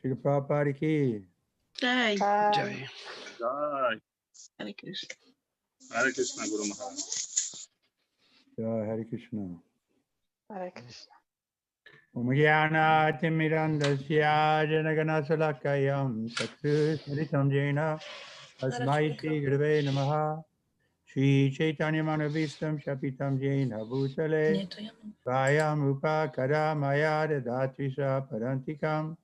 Srila Prabhupada ki. Jai. Jai. Jai. Hare Krishna. Hare Krishna, Guru Maharaj. Jai Hare Krishna. Hare Krishna. Om Jnana Timirandasya Janagana Salakayam Chaksu Smritam Jena Asmai Shri Gurave Namaha Shri Chaitanya Manavistam Shapitam Jena Bhutale Vayam Upa Karamaya Datvisa Parantikam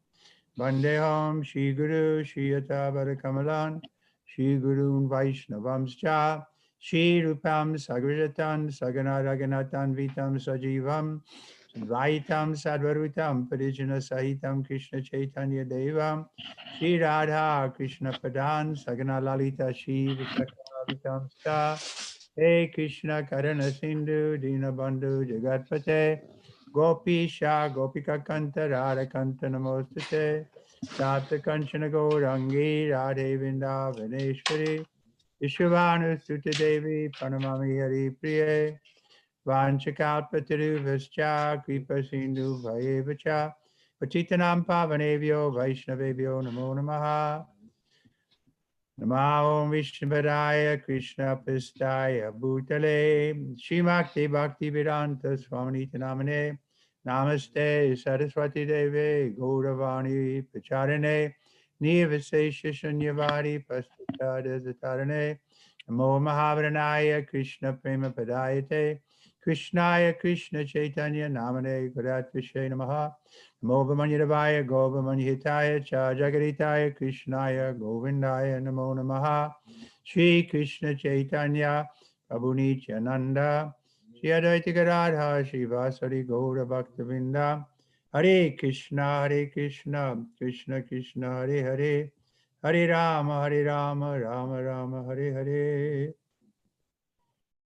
Vandeham Shri Guru Shri Yata Kamalan Shri Gurun Vaishnavamscha Shri Rupam Sagrajatan Sagana Raganatan Vitam Sajivam Vaitam Sadvarutam Parijana Sahitam Krishna Chaitanya Devam Shri Radha Krishna Padan Sagana Lalita Shri Vitam Sta Hey Krishna Karana Sindhu Dinabandhu Jagatpate Gopisha Gopika Kanta Radha Kanta Namostate Sapta Kanchana Gaurangi Radhe Vrindavaneshwari Vishwavanu Sutta Devi Pranamami Hari Priye Vanchakalpataruvascha Kripa Sindhu Vayevacha Patitanam Pavanevyo Vaishnavevyo Namo Namaha Namo Vishnupadaya Krishna Pistaya Bhutale Srimakti Bhakti Vedanta Swami Namane Namaste Saraswati Deve Gauravani Pacharane Nivasesha Shanyavari Pastita Desatarane Namo Mahavranaya Krishna Prema Padayate Krishnaya Krishna Chaitanya Namane Garatvishe Namaha Namo Vamanyadavaya Govamanyhitaya Cha Jagaritaya Krishnaya Govindaya Namo Namaha Shri Krishna Chaitanya Prabhu Nityananda Shri Advaita Gadadhar Shri Vasari Gaura Bhaktavinda Hare Krishna Krishna Krishna Hare Hare Hare Rama Rama Rama Hare Hare.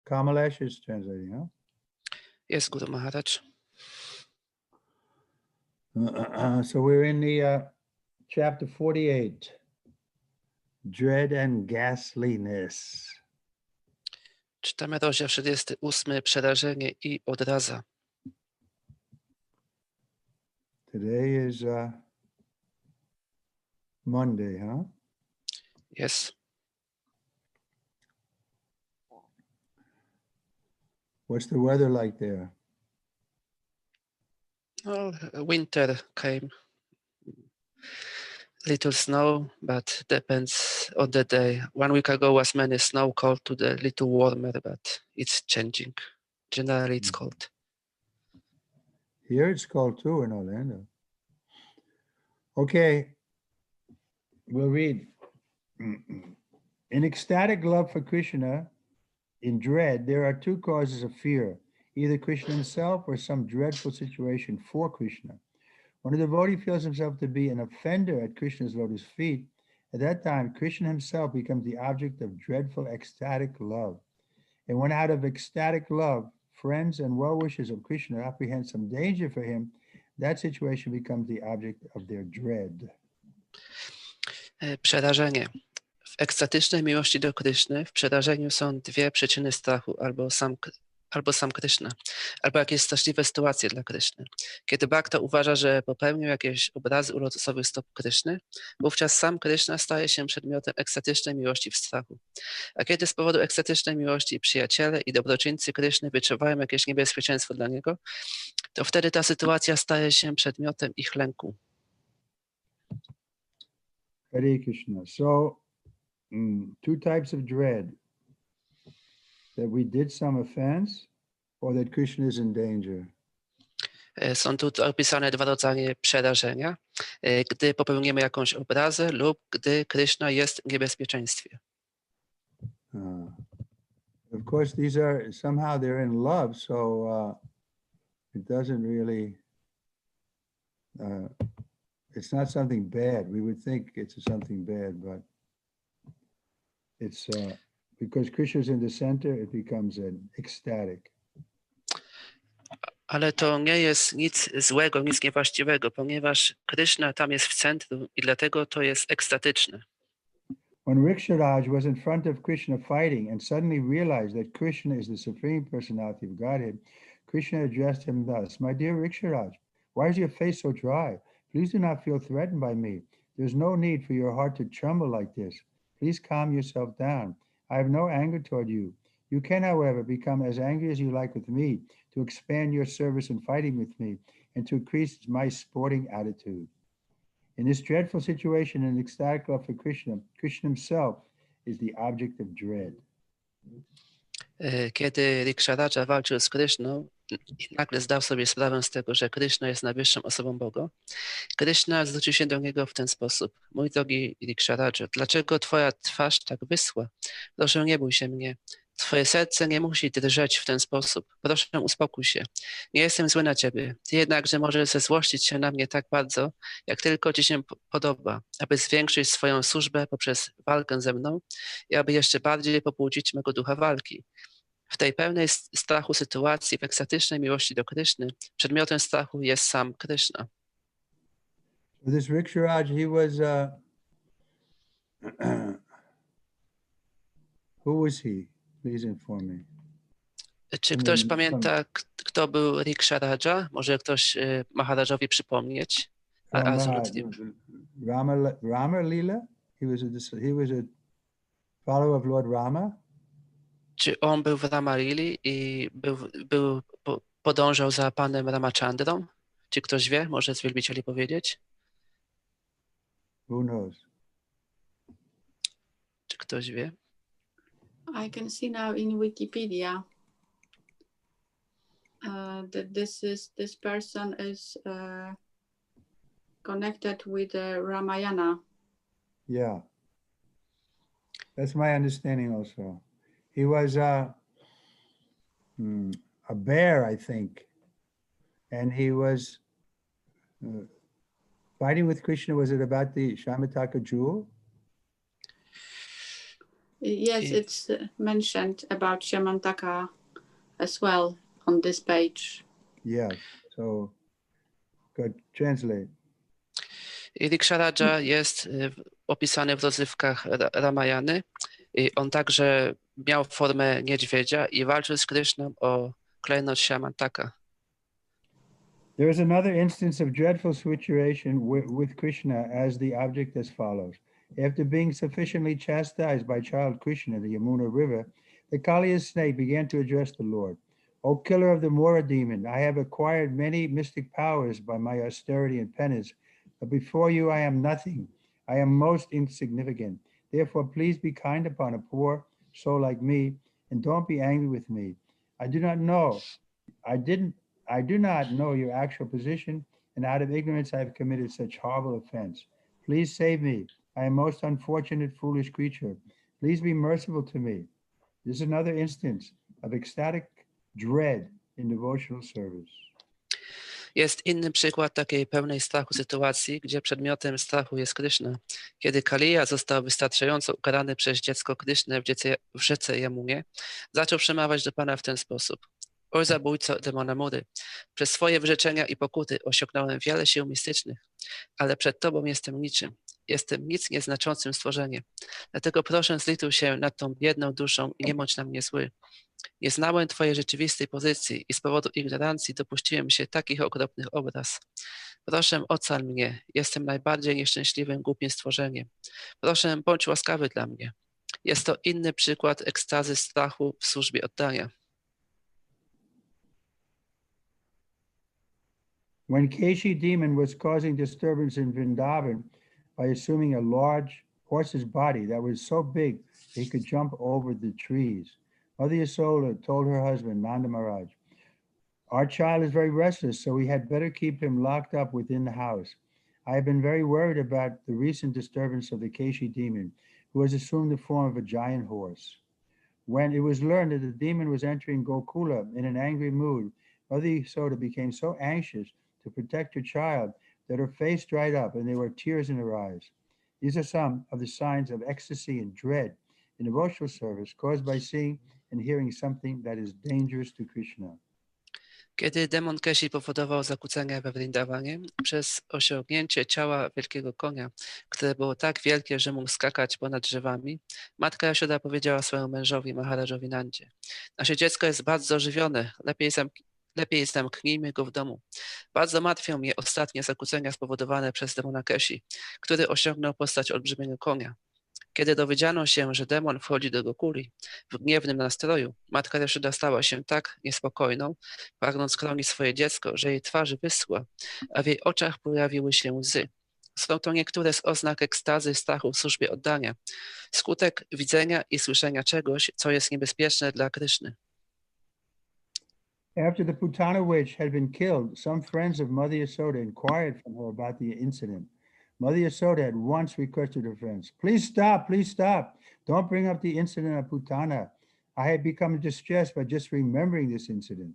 Kamalesh is translating, huh? Yes, Guru Maharaj. So we're in the chapter 48, Dread and Ghastliness. Czytamy rozdział 48, przerażenie i odraza. Today is Monday, huh? Yes. What's the weather like there? Well, winter came. Little snow, but depends on the day. 1 week ago was many snow, cold to the little warmer, but it's changing. Generally, it's cold. Here it's cold too in Orlando. Okay, we'll read. In ecstatic love for Krishna, in dread, there are two causes of fear, either Krishna himself or some dreadful situation for Krishna. When a devotee feels himself to be an offender at Krishna's lotus feet, at that time, Krishna himself becomes the object of dreadful ecstatic love. And when out of ecstatic love, friends and well-wishers of Krishna apprehend some danger for him, that situation becomes the object of their dread. Przerażenie. W ekstatycznej miłości do Kryszny, w przerażeniu są dwie przyczyny strachu, albo sam Kryszna, albo jakieś straszliwe sytuacje dla Kryszny. Kiedy Bhakta uważa, że popełnił jakieś obrazy u lotosowych stóp Kryszny, wówczas sam Kryszna staje się przedmiotem ekstatycznej miłości w strachu. A kiedy z powodu ekstatycznej miłości przyjaciele i dobroczyńcy Kryszny wyczuwają jakieś niebezpieczeństwo dla niego, to wtedy ta sytuacja staje się przedmiotem ich lęku. Hare Krishna. So, two types of dread. That we did some offense or that Krishna is in danger. Są tu opisane dwa rodzaje przerażenia, gdy popełnimy jakąś obrazę lub gdy Kryszna jest w niebezpieczeństwie. Of course, these are somehow they're in love, so it doesn't really, it's not something bad. We would think it's something bad, but it's because Krishna's in the center, it becomes an ecstatic. Ale to nie jest nic złego, nic niewłaściwego, ponieważ Kryszna tam jest w centrum i dlatego to jest ekstatyczne. When Riksharaj was in front of Krishna fighting and suddenly realized that Krishna is the Supreme Personality of Godhead, Krishna addressed him thus, "My dear Riksharaj, why is your face so dry? Please do not feel threatened by me. There's no need for your heart to tremble like this. Please calm yourself down. I have no anger toward you. You can, however, become as angry as you like with me, to expand your service and fighting with me, and to increase my sporting attitude. In this dreadful situation, an ecstatic love for Krishna, Krishna himself is the object of dread. Kiedy Riksharaja walczył z Kryszną i nagle zdał sobie sprawę z tego, że Kryszna jest najwyższą osobą Boga, Kryszna zwrócił się do niego w ten sposób. Mój drogi Riksharaja, dlaczego twoja twarz tak wyschła? Proszę, nie bój się mnie. Twoje serce nie musi drżeć w ten sposób. Proszę, uspokój się. Nie jestem zły na ciebie. Ty jednakże możesz zezłościć się na mnie tak bardzo, jak tylko ci się podoba, aby zwiększyć swoją służbę poprzez walkę ze mną i aby jeszcze bardziej pobudzić mego ducha walki. W tej pełnej strachu sytuacji, w ekstatycznej miłości do Kryszny, przedmiotem strachu jest sam Kryszna. So this Riksharaj, he was, who was he? Please inform me. Czy ktoś pamięta, kto był Riksharaja? Może ktoś Maharajowi przypomnieć? Rama Lila? He was a follower of Lord Rama? Czy on był w Ramalili i podążał za panem Ramachandrą? Czy ktoś wie? Może z wielbicieli powiedzieć? Who knows? Czy ktoś wie? I can see now in Wikipedia that this person is connected with the Ramayana. Yeah, that's my understanding also. He was a bear, I think, and he was fighting with Krishna. Was it about the Shamataka jewel? Yes, it's mentioned about Shamantaka as well on this page. Yes, so good, translate. Riksharaja jest opisany w rozrywkach Ramayany. I on także miał formę niedźwiedzia i walczył z Kryszną o klejnot Shamantaka. There is another instance of dreadful situation with Krishna as the object as follows. After being sufficiently chastised by child Krishna, the Yamuna River, the Kaliya snake began to address the Lord. O killer of the Mora demon, I have acquired many mystic powers by my austerity and penance, but before you I am nothing. I am most insignificant. Therefore, please be kind upon a poor soul like me, and don't be angry with me. I do not know your actual position, and out of ignorance I have committed such horrible offense. Please save me. I am a most unfortunate, foolish creature. Please be merciful to me. This is another instance of ecstatic dread in devotional service. Jest inny przykład takiej pełnej strachu sytuacji, gdzie przedmiotem strachu jest Kryszna. Kiedy Kaliya został wystarczająco ukarany przez dziecko Kryszny w rzece Jamunie, zaczął przemawiać do Pana w ten sposób. O zabójco demona Mury, przez swoje wyrzeczenia i pokuty osiągnąłem wiele sił mistycznych, ale przed Tobą jestem niczym. Jestem nic nieznaczącym stworzeniem. Dlatego proszę, zlituj się nad tą biedną duszą i nie bądź na mnie zły. Nie znałem Twojej rzeczywistej pozycji i z powodu ignorancji dopuściłem się takich okropnych obraz. Proszę, ocal mnie. Jestem najbardziej nieszczęśliwym, głupim stworzeniem. Proszę, bądź łaskawy dla mnie. Jest to inny przykład ekstazy strachu w służbie oddania. When Keshi demon was causing disturbance in Vrindavan by assuming a large horse's body that was so big he could jump over the trees, Mother Yasoda told her husband, Nanda Maharaj, our child is very restless, so we had better keep him locked up within the house. I have been very worried about the recent disturbance of the Keshi demon, who has assumed the form of a giant horse. When it was learned that the demon was entering Gokula in an angry mood, Mother Yasoda became so anxious to protect her child that her face dried up and there were tears in her eyes. These are some of the signs of ecstasy and dread in devotional service caused by seeing and hearing something that is dangerous to Krishna. Kiedy demon Keshi powodował zakłócenia we Vrindawanie przez osiągnięcie ciała wielkiego konia, które było tak wielkie, że mógł skakać ponad drzewami, matka Jasioda powiedziała swojemu mężowi Maharajowi Nandzie: nasze dziecko jest bardzo ożywione, Lepiej zamknijmy go w domu. Bardzo martwią mnie ostatnie zakłócenia spowodowane przez demona Keshi, który osiągnął postać olbrzymiego konia. Kiedy dowiedziano się, że demon wchodzi do Gokuli w gniewnym nastroju, matka Jaszoda stała się tak niespokojną, pragnąc chronić swoje dziecko, że jej twarzy wyschła, a w jej oczach pojawiły się łzy. Są to niektóre z oznak ekstazy strachu w służbie oddania, skutek widzenia i słyszenia czegoś, co jest niebezpieczne dla Kryszny. After the Putana witch had been killed, some friends of Mother Yasoda inquired from her about the incident. Mother Yasoda at once requested her friends, please stop, please stop. Don't bring up the incident of Putana. I had become distressed by just remembering this incident.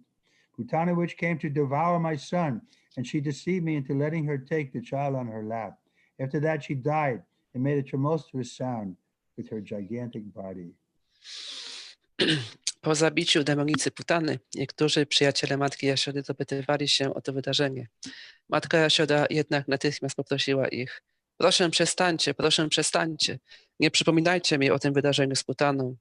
Putana witch came to devour my son, and she deceived me into letting her take the child on her lap. After that, she died and made a tumultuous sound with her gigantic body. Po zabiciu demonicy Putany, niektórzy przyjaciele matki Jasiody dopytywali się o to wydarzenie. Matka Jasioda jednak natychmiast poprosiła ich: proszę przestańcie, nie przypominajcie mi o tym wydarzeniu z Putaną.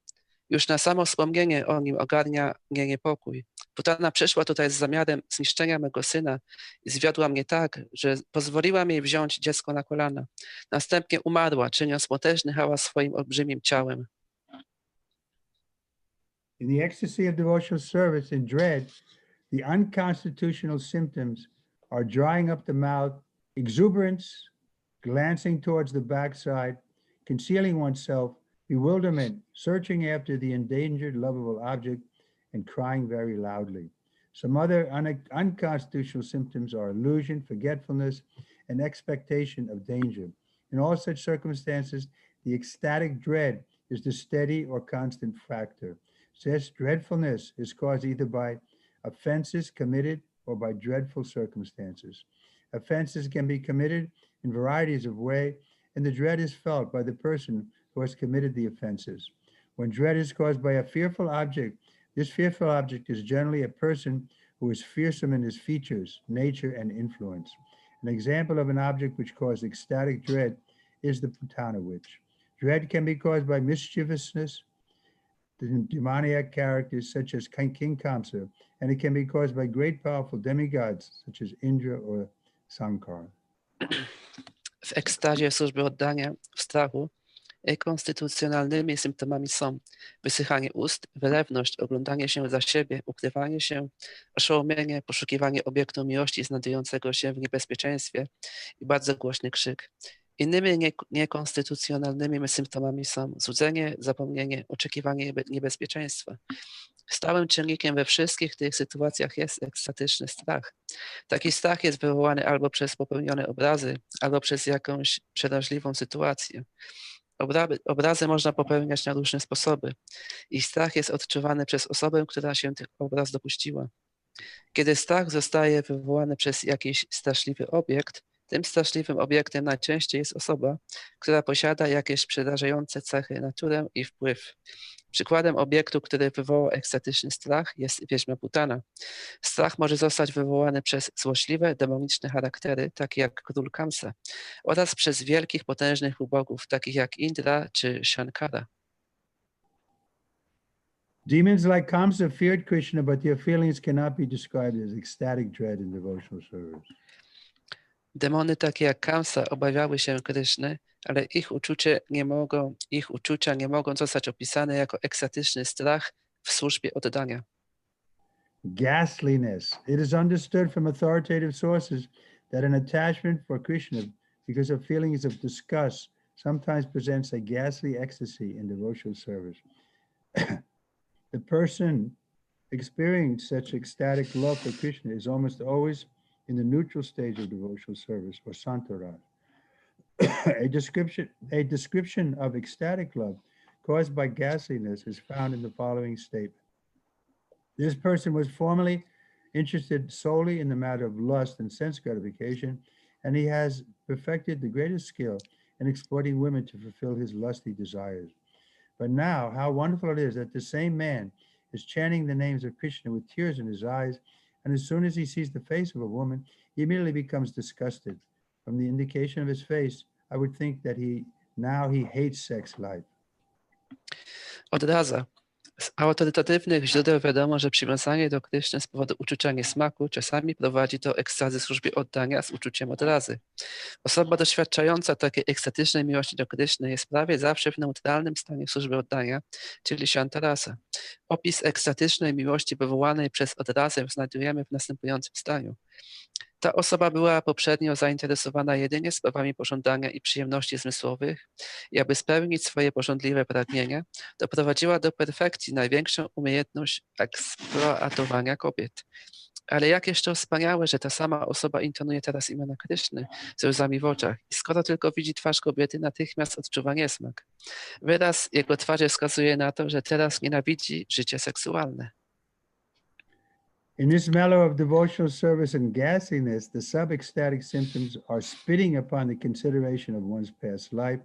Już na samo wspomnienie o nim ogarnia mnie niepokój. Putana przyszła tutaj z zamiarem zniszczenia mego syna i zwiodła mnie tak, że pozwoliłam jej wziąć dziecko na kolana. Następnie umarła, czyniąc potężny hałas swoim olbrzymim ciałem. In the ecstasy of devotional service and dread, the unconstitutional symptoms are drying up the mouth, exuberance, glancing towards the backside, concealing oneself, bewilderment, searching after the endangered, lovable object, and crying very loudly. Some other unconstitutional symptoms are illusion, forgetfulness, and expectation of danger. In all such circumstances, the ecstatic dread is the steady or constant factor. Such dreadfulness is caused either by offenses committed or by dreadful circumstances. Offenses can be committed in varieties of ways, and the dread is felt by the person who has committed the offenses. When dread is caused by a fearful object, this fearful object is generally a person who is fearsome in his features, nature, and influence. An example of an object which caused ecstatic dread is the Putana witch. Dread can be caused by mischievousness, the demoniac characters such as King Kamsa, and it can be caused by great powerful demigods such as Indra or Sankar. W ekstazie służby oddania, w strachu, konstytucjonalnymi symptomami są wysychanie ust, wylewność, oglądanie się za siebie, ukrywanie się, oszołomienie, poszukiwanie obiektu miłości znajdującego się w niebezpieczeństwie i bardzo głośny krzyk. Innymi niekonstytucjonalnymi symptomami są złudzenie, zapomnienie, oczekiwanie niebezpieczeństwa. Stałym czynnikiem we wszystkich tych sytuacjach jest ekstatyczny strach. Taki strach jest wywołany albo przez popełnione obrazy, albo przez jakąś przeraźliwą sytuację. Obrazy można popełniać na różne sposoby i strach jest odczuwany przez osobę, która się tych obraz dopuściła. Kiedy strach zostaje wywołany przez jakiś straszliwy obiekt, tym straszliwym obiektem najczęściej jest osoba, która posiada jakieś przerażające cechy, naturę i wpływ. Przykładem obiektu, który wywołał ekstatyczny strach, jest wiedźma Putana. Strach może zostać wywołany przez złośliwe, demoniczne charaktery, takie jak król Kamsa, oraz przez wielkich, potężnych ubogów, takich jak Indra czy Shankara. Demons like Kamsa feared Krishna, but their feelings cannot be described as ecstatic dread in devotional service. Demony takie jak Kamsa obawiały się Kryszny, ale ich uczucia nie mogą zostać opisane jako ekstatyczny strach w służbie oddania. Ghastliness. It is understood from authoritative sources that an attachment for Krishna, because of feelings of disgust, sometimes presents a ghastly ecstasy in devotional service. The person experiencing such ecstatic love for Krishna is almost always in the neutral stage of devotional service, or santaraj. A description of ecstatic love caused by ghastliness is found in the following statement. This person was formerly interested solely in the matter of lust and sense gratification, and he has perfected the greatest skill in exploiting women to fulfill his lusty desires. But now, how wonderful it is that the same man is chanting the names of Krishna with tears in his eyes, and as soon as he sees the face of a woman, he immediately becomes disgusted. From the indication of his face, I would think that he hates sex life. Odraza. Z autorytatywnych źródeł wiadomo, że przywiązanie do Kryszny z powodu uczucia niesmaku czasami prowadzi do ekstazy w służbie oddania z uczuciem odrazy. Osoba doświadczająca takiej ekstatycznej miłości do Kryszny jest prawie zawsze w neutralnym stanie w służbie oddania, czyli shantarasa. Opis ekstatycznej miłości wywołanej przez odrazę znajdujemy w następującym zdaniu. Ta osoba była poprzednio zainteresowana jedynie sprawami pożądania i przyjemności zmysłowych i aby spełnić swoje pożądliwe pragnienia, doprowadziła do perfekcji największą umiejętność eksploatowania kobiet. Ale jakież to wspaniałe, że ta sama osoba intonuje teraz imiona Kryszny ze łzami w oczach i skoro tylko widzi twarz kobiety, natychmiast odczuwa niesmak. Wyraz jego twarzy wskazuje na to, że teraz nienawidzi życie seksualne. In this mellow of devotional service and ghastliness, the sub-ecstatic symptoms are spitting upon the consideration of one's past life,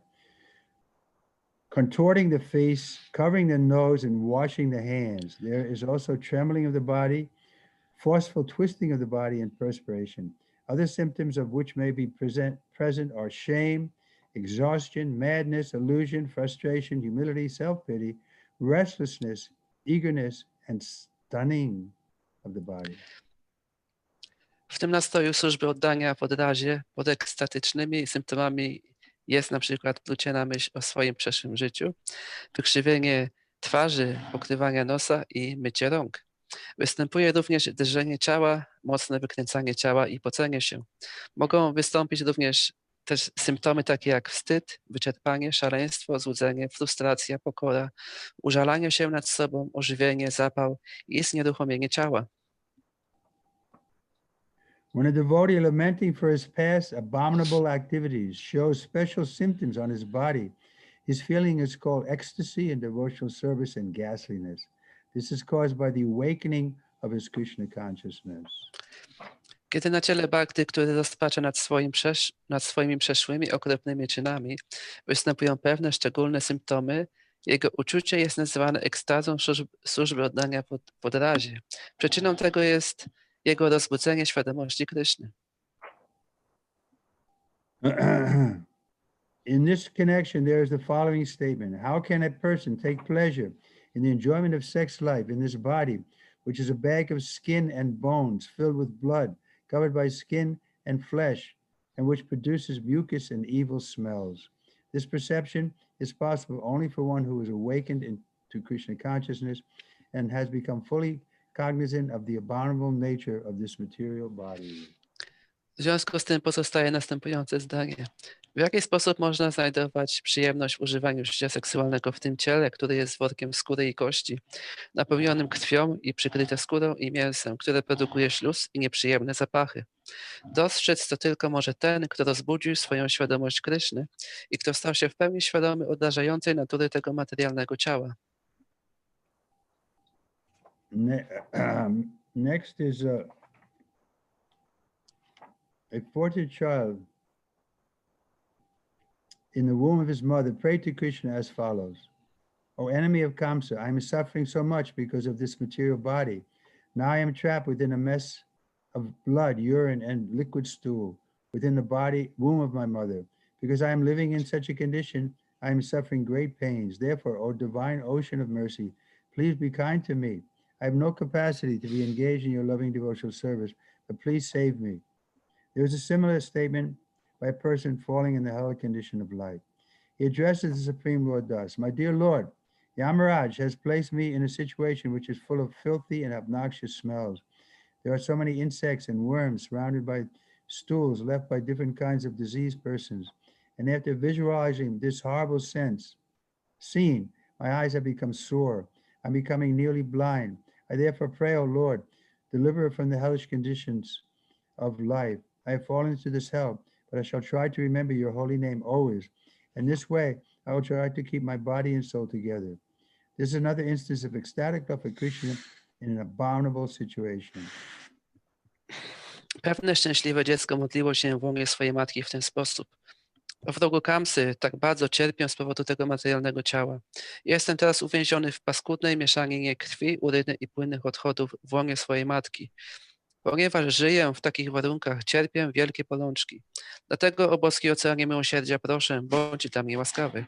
contorting the face, covering the nose, and washing the hands. There is also trembling of the body, forceful twisting of the body, and perspiration. Other symptoms of which may be present are shame, exhaustion, madness, illusion, frustration, humility, self-pity, restlessness, eagerness, and stunning of the body. W tym nastroju służby oddania w odrazie pod ekstatycznymi symptomami jest na przykład plucie na myśl o swoim przeszłym życiu, wykrzywienie twarzy, pokrywania nosa i mycie rąk. Występuje również drżenie ciała, mocne wykręcanie ciała i pocenie się. Mogą wystąpić również też symptomy takie jak wstyd, wyczerpanie, szaleństwo, złudzenie, frustracja, pokora, użalanie się nad sobą, ożywienie, zapał i znieruchomienie ciała. When a devotee lamenting for his past abominable activities shows special symptoms on his body, his feeling is called ecstasy in devotional service and ghastliness. This is caused by the awakening of his Krishna consciousness. Kiedy na ciele bhakty, który rozpacza nad swoimi przeszłymi okropnymi czynami, występują pewne szczególne symptomy, jego uczucie jest nazywane ekstazą służby oddania w odrazie. Przyczyną tego jest jego rozbudzenie świadomości Kryszny. In this connection, there is the following statement. How can a person take pleasure in the enjoyment of sex life in this body, which is a bag of skin and bones filled with blood, covered by skin and flesh, and which produces mucus and evil smells? This perception is possible only for one who is awakened into Krishna consciousness and has become fully cognizant of the abominable nature of this material body. W związku z tym pozostaje następujące zdanie. W jaki sposób można znajdować przyjemność w używaniu życia seksualnego w tym ciele, które jest workiem skóry i kości, napełnionym krwią i przykryte skórą i mięsem, które produkuje śluz i nieprzyjemne zapachy? Dostrzec to tylko może ten, kto rozbudził swoją świadomość Kryszny i kto stał się w pełni świadomy odrażającej natury tego materialnego ciała. Next is a fortunate child in the womb of his mother prayed to Krishna as follows. O enemy of Kamsa, I am suffering so much because of this material body. Now I am trapped within a mess of blood, urine, and liquid stool within the body, womb of my mother. Because I am living in such a condition, I am suffering great pains. Therefore, O divine ocean of mercy, please be kind to me. I have no capacity to be engaged in your loving devotional service, but please save me. There is a similar statement by a person falling in the hell condition of life. He addresses the Supreme Lord thus, My dear Lord, Yamaraj has placed me in a situation which is full of filthy and obnoxious smells. There are so many insects and worms surrounded by stools left by different kinds of diseased persons. And after visualizing this horrible scene, my eyes have become sore. I'm becoming nearly blind. I therefore pray, O Lord, deliver her from the hellish conditions of life. I have fallen into this hell, but I shall try to remember your holy name always. In this way, I will try to keep my body and soul together. This is another instance of ecstatic love for Krishna in an abominable situation. Pewne szczęśliwe dziecko modliło się w łonie swojej matki w ten sposób. W rogu Kamsy tak bardzo cierpię z powodu tego materialnego ciała. Jestem teraz uwięziony w paskudnej mieszaninie krwi, uryny i płynnych odchodów w łonie swojej matki. Ponieważ żyję w takich warunkach, cierpię wielkie bolączki. Dlatego, o boski oceanie miłosierdzia, proszę, bądź dla mnie łaskawy.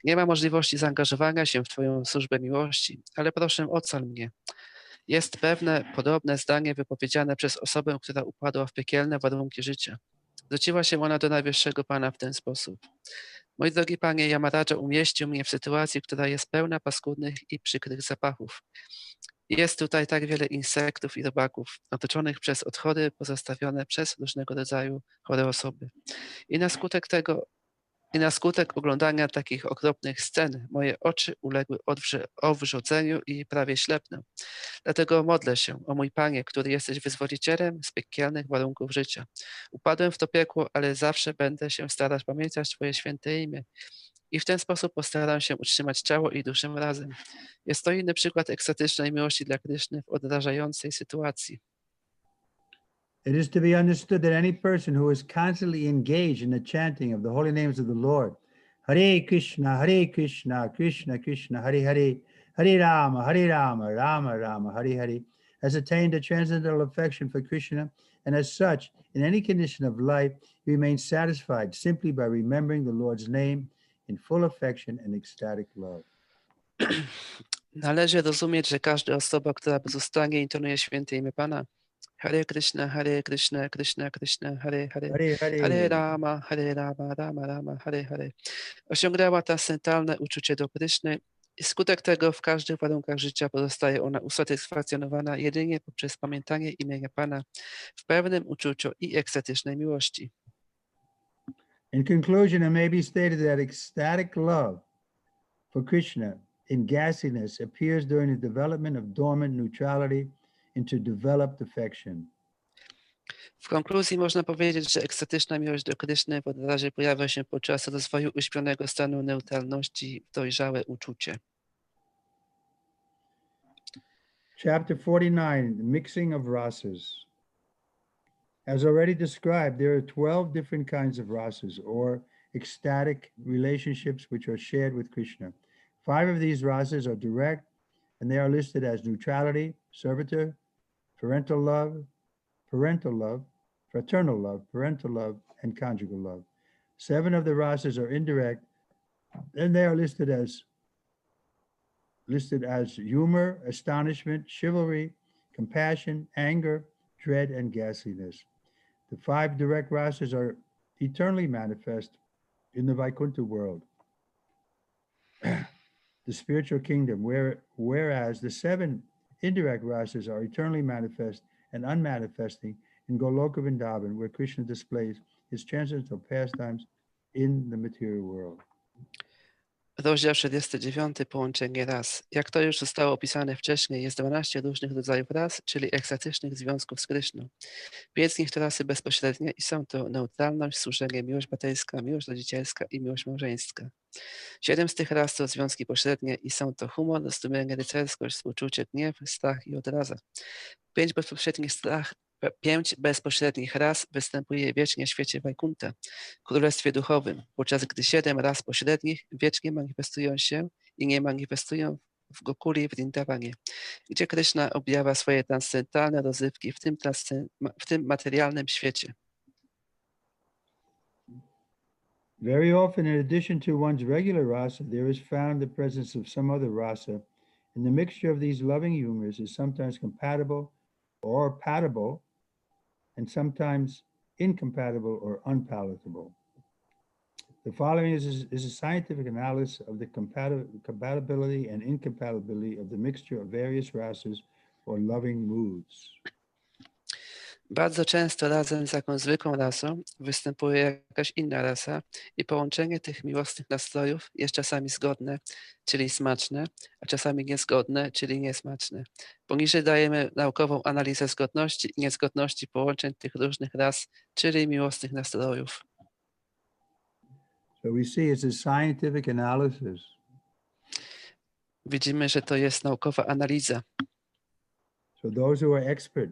Nie ma możliwości zaangażowania się w Twoją służbę miłości, ale proszę, ocal mnie. Jest pewne podobne zdanie wypowiedziane przez osobę, która upadła w piekielne warunki życia. Zwróciła się ona do Najwyższego Pana w ten sposób. Mój drogi Panie, Yamaradża umieścił mnie w sytuacji, która jest pełna paskudnych i przykrych zapachów. Jest tutaj tak wiele insektów i robaków, otoczonych przez odchody pozostawione przez różnego rodzaju chore osoby. I na skutek oglądania takich okropnych scen moje oczy uległy owrzodzeniu i prawie ślepnę. Dlatego modlę się, o mój Panie, który jesteś wyzwolicielem z piekielnych warunków życia. Upadłem w to piekło, ale zawsze będę się starać pamiętać Twoje święte imię i w ten sposób postaram się utrzymać ciało i duszę razem. Jest to inny przykład ekstatycznej miłości dla Kryszny w odrażającej sytuacji. It is to be understood that any person who is constantly engaged in the chanting of the holy names of the Lord, Hare Krishna, Krishna Krishna, Hare Hare, Hare Rama, Rama Rama, Hare Hare, has attained a transcendental affection for Krishna, and as such, in any condition of life, he remains satisfied simply by remembering the Lord's name in full affection and ecstatic love. Należy rozumieć, że każda osoba, która bezustannie intonuje święte imię Pana, Hare Krishna, Krishna Krishna, Hare Hare, Hare Hare Hare. Rama, Rama Rama, Hare Hare, osiągnęła transcendentalne uczucie do Kryszny i skutek tego w każdych warunkach życia pozostaje ona usatysfakcjonowana jedynie poprzez pamiętanie imienia Pana w pełnym uczuciu i ekstatycznej miłości. In conclusion, it may be stated that ecstatic love for Krishna in gassiness appears during the development of dormant neutrality into developed affection. W konkluzji można powiedzieć, że ekstatyczna miłość do Kryszny w odrazie pojawia się podczas rozwoju uśpionego stanu neutralności w dojrzałe uczucie. Chapter 49, the mixing of rasas. As already described, there are 12 different kinds of rasas, or ecstatic relationships, which are shared with Krishna. 5 of these rasas are direct, and they are listed as neutrality, servitor, parental love, fraternal love, parental love, and conjugal love. 7 of the rasas are indirect, and they are listed as humor, astonishment, chivalry, compassion, anger, dread, and gassiness. The 5 direct rasas are eternally manifest in the Vaikuntha world, the spiritual kingdom, whereas the 7 indirect rasas are eternally manifest and unmanifesting in Goloka Vrindavan, where Krishna displays his transcendental pastimes in the material world. Rozdział 49. Połączenie ras. Jak to już zostało opisane wcześniej, jest 12 różnych rodzajów ras, czyli ekstatycznych związków z Kryszną. 5 z nich to rasy bezpośrednie i są to neutralność, służenie, miłość baterska, miłość rodzicielska i miłość małżeńska. 7 z tych ras to związki pośrednie i są to humor, zdumienie, rycerskość, współczucie, gniew, strach i odraza. 5 bezpośrednich ras występuje wiecznie w świecie Wajkunta, królestwie duchowym, podczas gdy 7 ras pośrednich wiecznie manifestują się i nie manifestują w Gokuli w Vrindavanie, gdzie Kryszna objawia swoje transcendentalne rozrywki w tym materialnym świecie. Very often, in addition to one's regular rasa, there is found the presence of some other rasa, and the mixture of these loving humors is sometimes compatible or palatable, and sometimes incompatible or unpalatable. The following is a scientific analysis of the compatibility and incompatibility of the mixture of various rasas or loving moods. Bardzo często razem z jakąś zwykłą rasą występuje jakaś inna rasa i połączenie tych miłosnych nastrojów jest czasami zgodne, czyli smaczne, a czasami niezgodne, czyli niesmaczne. Poniżej dajemy naukową analizę zgodności i niezgodności połączeń tych różnych ras, czyli miłosnych nastrojów. So we see it's a scientific analysis. Widzimy, że to jest naukowa analiza. So those who are expert,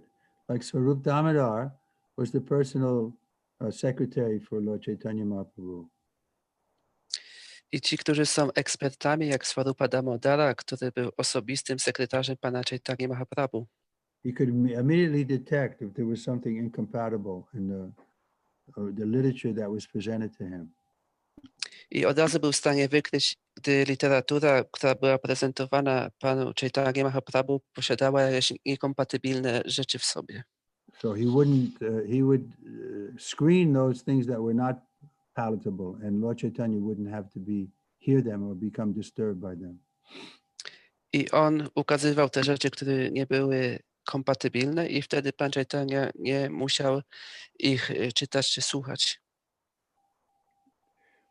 like Swarup Damodar, was the personal secretary for Lord Chaitanya Mahaprabhu. I ci, którzy są ekspertami, jak Swarupa Damodara, który był osobistym sekretarzem pana Chaitanya Mahaprabhu. he could immediately detect if there was something incompatible in the literature that was presented to him. I od razu był w stanie wykryć, gdy literatura, która była prezentowana panu Chaitanya Mahaprabhu, posiadała jakieś niekompatybilne rzeczy w sobie. So he would screen those things that were not palatable, and Lord Chaitanya wouldn't have to hear them or become disturbed by them. I on ukazywał te rzeczy, które nie były kompatybilne, i wtedy pan Chaitanya nie musiał ich czytać czy słuchać.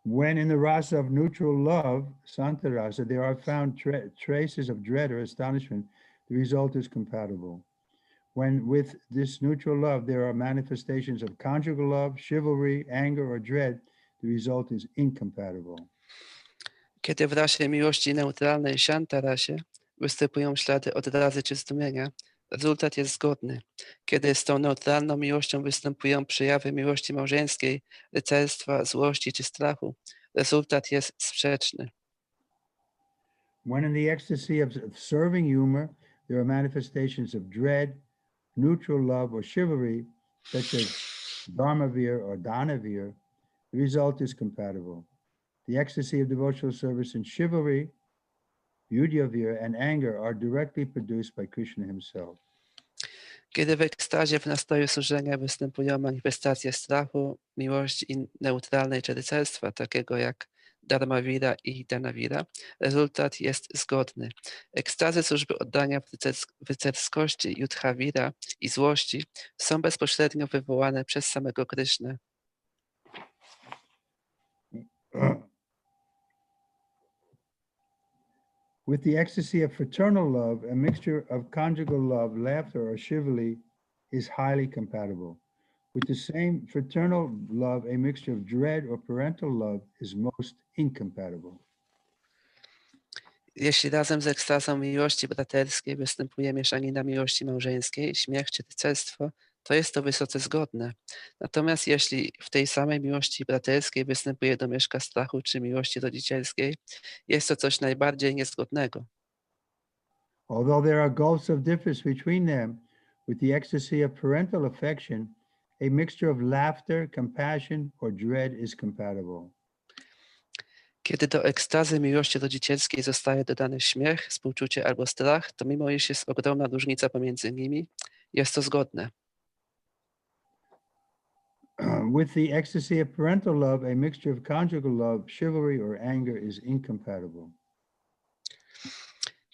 When in the rasa of neutral love, Santa rasa, there are found traces of dread or astonishment, the result is compatible. When with this neutral love, there are manifestations of conjugal love, chivalry, anger, or dread, the result is incompatible. Kiedy w rasie miłości neutralnej Shanta rasie występują ślady odrazy czy zdumienia, rezultat jest zgodny. Kiedy z tą neutralną miłością występują przejawy miłości małżeńskiej, rycerstwa, złości czy strachu, rezultat jest sprzeczny. When in the ecstasy of serving humor, there are manifestations of dread, neutral love, or chivalry, such as dharmavir or danavir, the result is compatible. The ecstasy of devotional service and chivalry, Yudyavir, and anger are directly produced by Krishna himself. Kiedy w ekstazie w nastroju służenia występują manifestacje strachu, miłości i neutralnej czy rycerstwa, takiego jak Dharmavira i Danavira, rezultat jest zgodny. Ekstazy służby oddania w rycerskości, Yudhavira i złości są bezpośrednio wywołane przez samego Krysznę. With the ecstasy of fraternal love, a mixture of conjugal love, laughter, or chivalry is highly compatible. With the same fraternal love, a mixture of dread or parental love is most incompatible. Jeśli razem z ekstazą miłości braterskiej występuje mieszanina miłości małżeńskiej, śmiech czy rycerstwo, to jest to wysoce zgodne. Natomiast jeśli w tej samej miłości braterskiej występuje domieszka strachu czy miłości rodzicielskiej, jest to coś najbardziej niezgodnego. Although there are gulfs of difference between them, with the ecstasy of parental affection, a mixture of laughter, compassion, or dread is compatible. Kiedy do ekstazy miłości rodzicielskiej zostaje dodany śmiech, współczucie albo strach, to mimo iż jest ogromna różnica pomiędzy nimi, jest to zgodne. With the ecstasy of parental love, a mixture of conjugal love, chivalry, or anger is incompatible.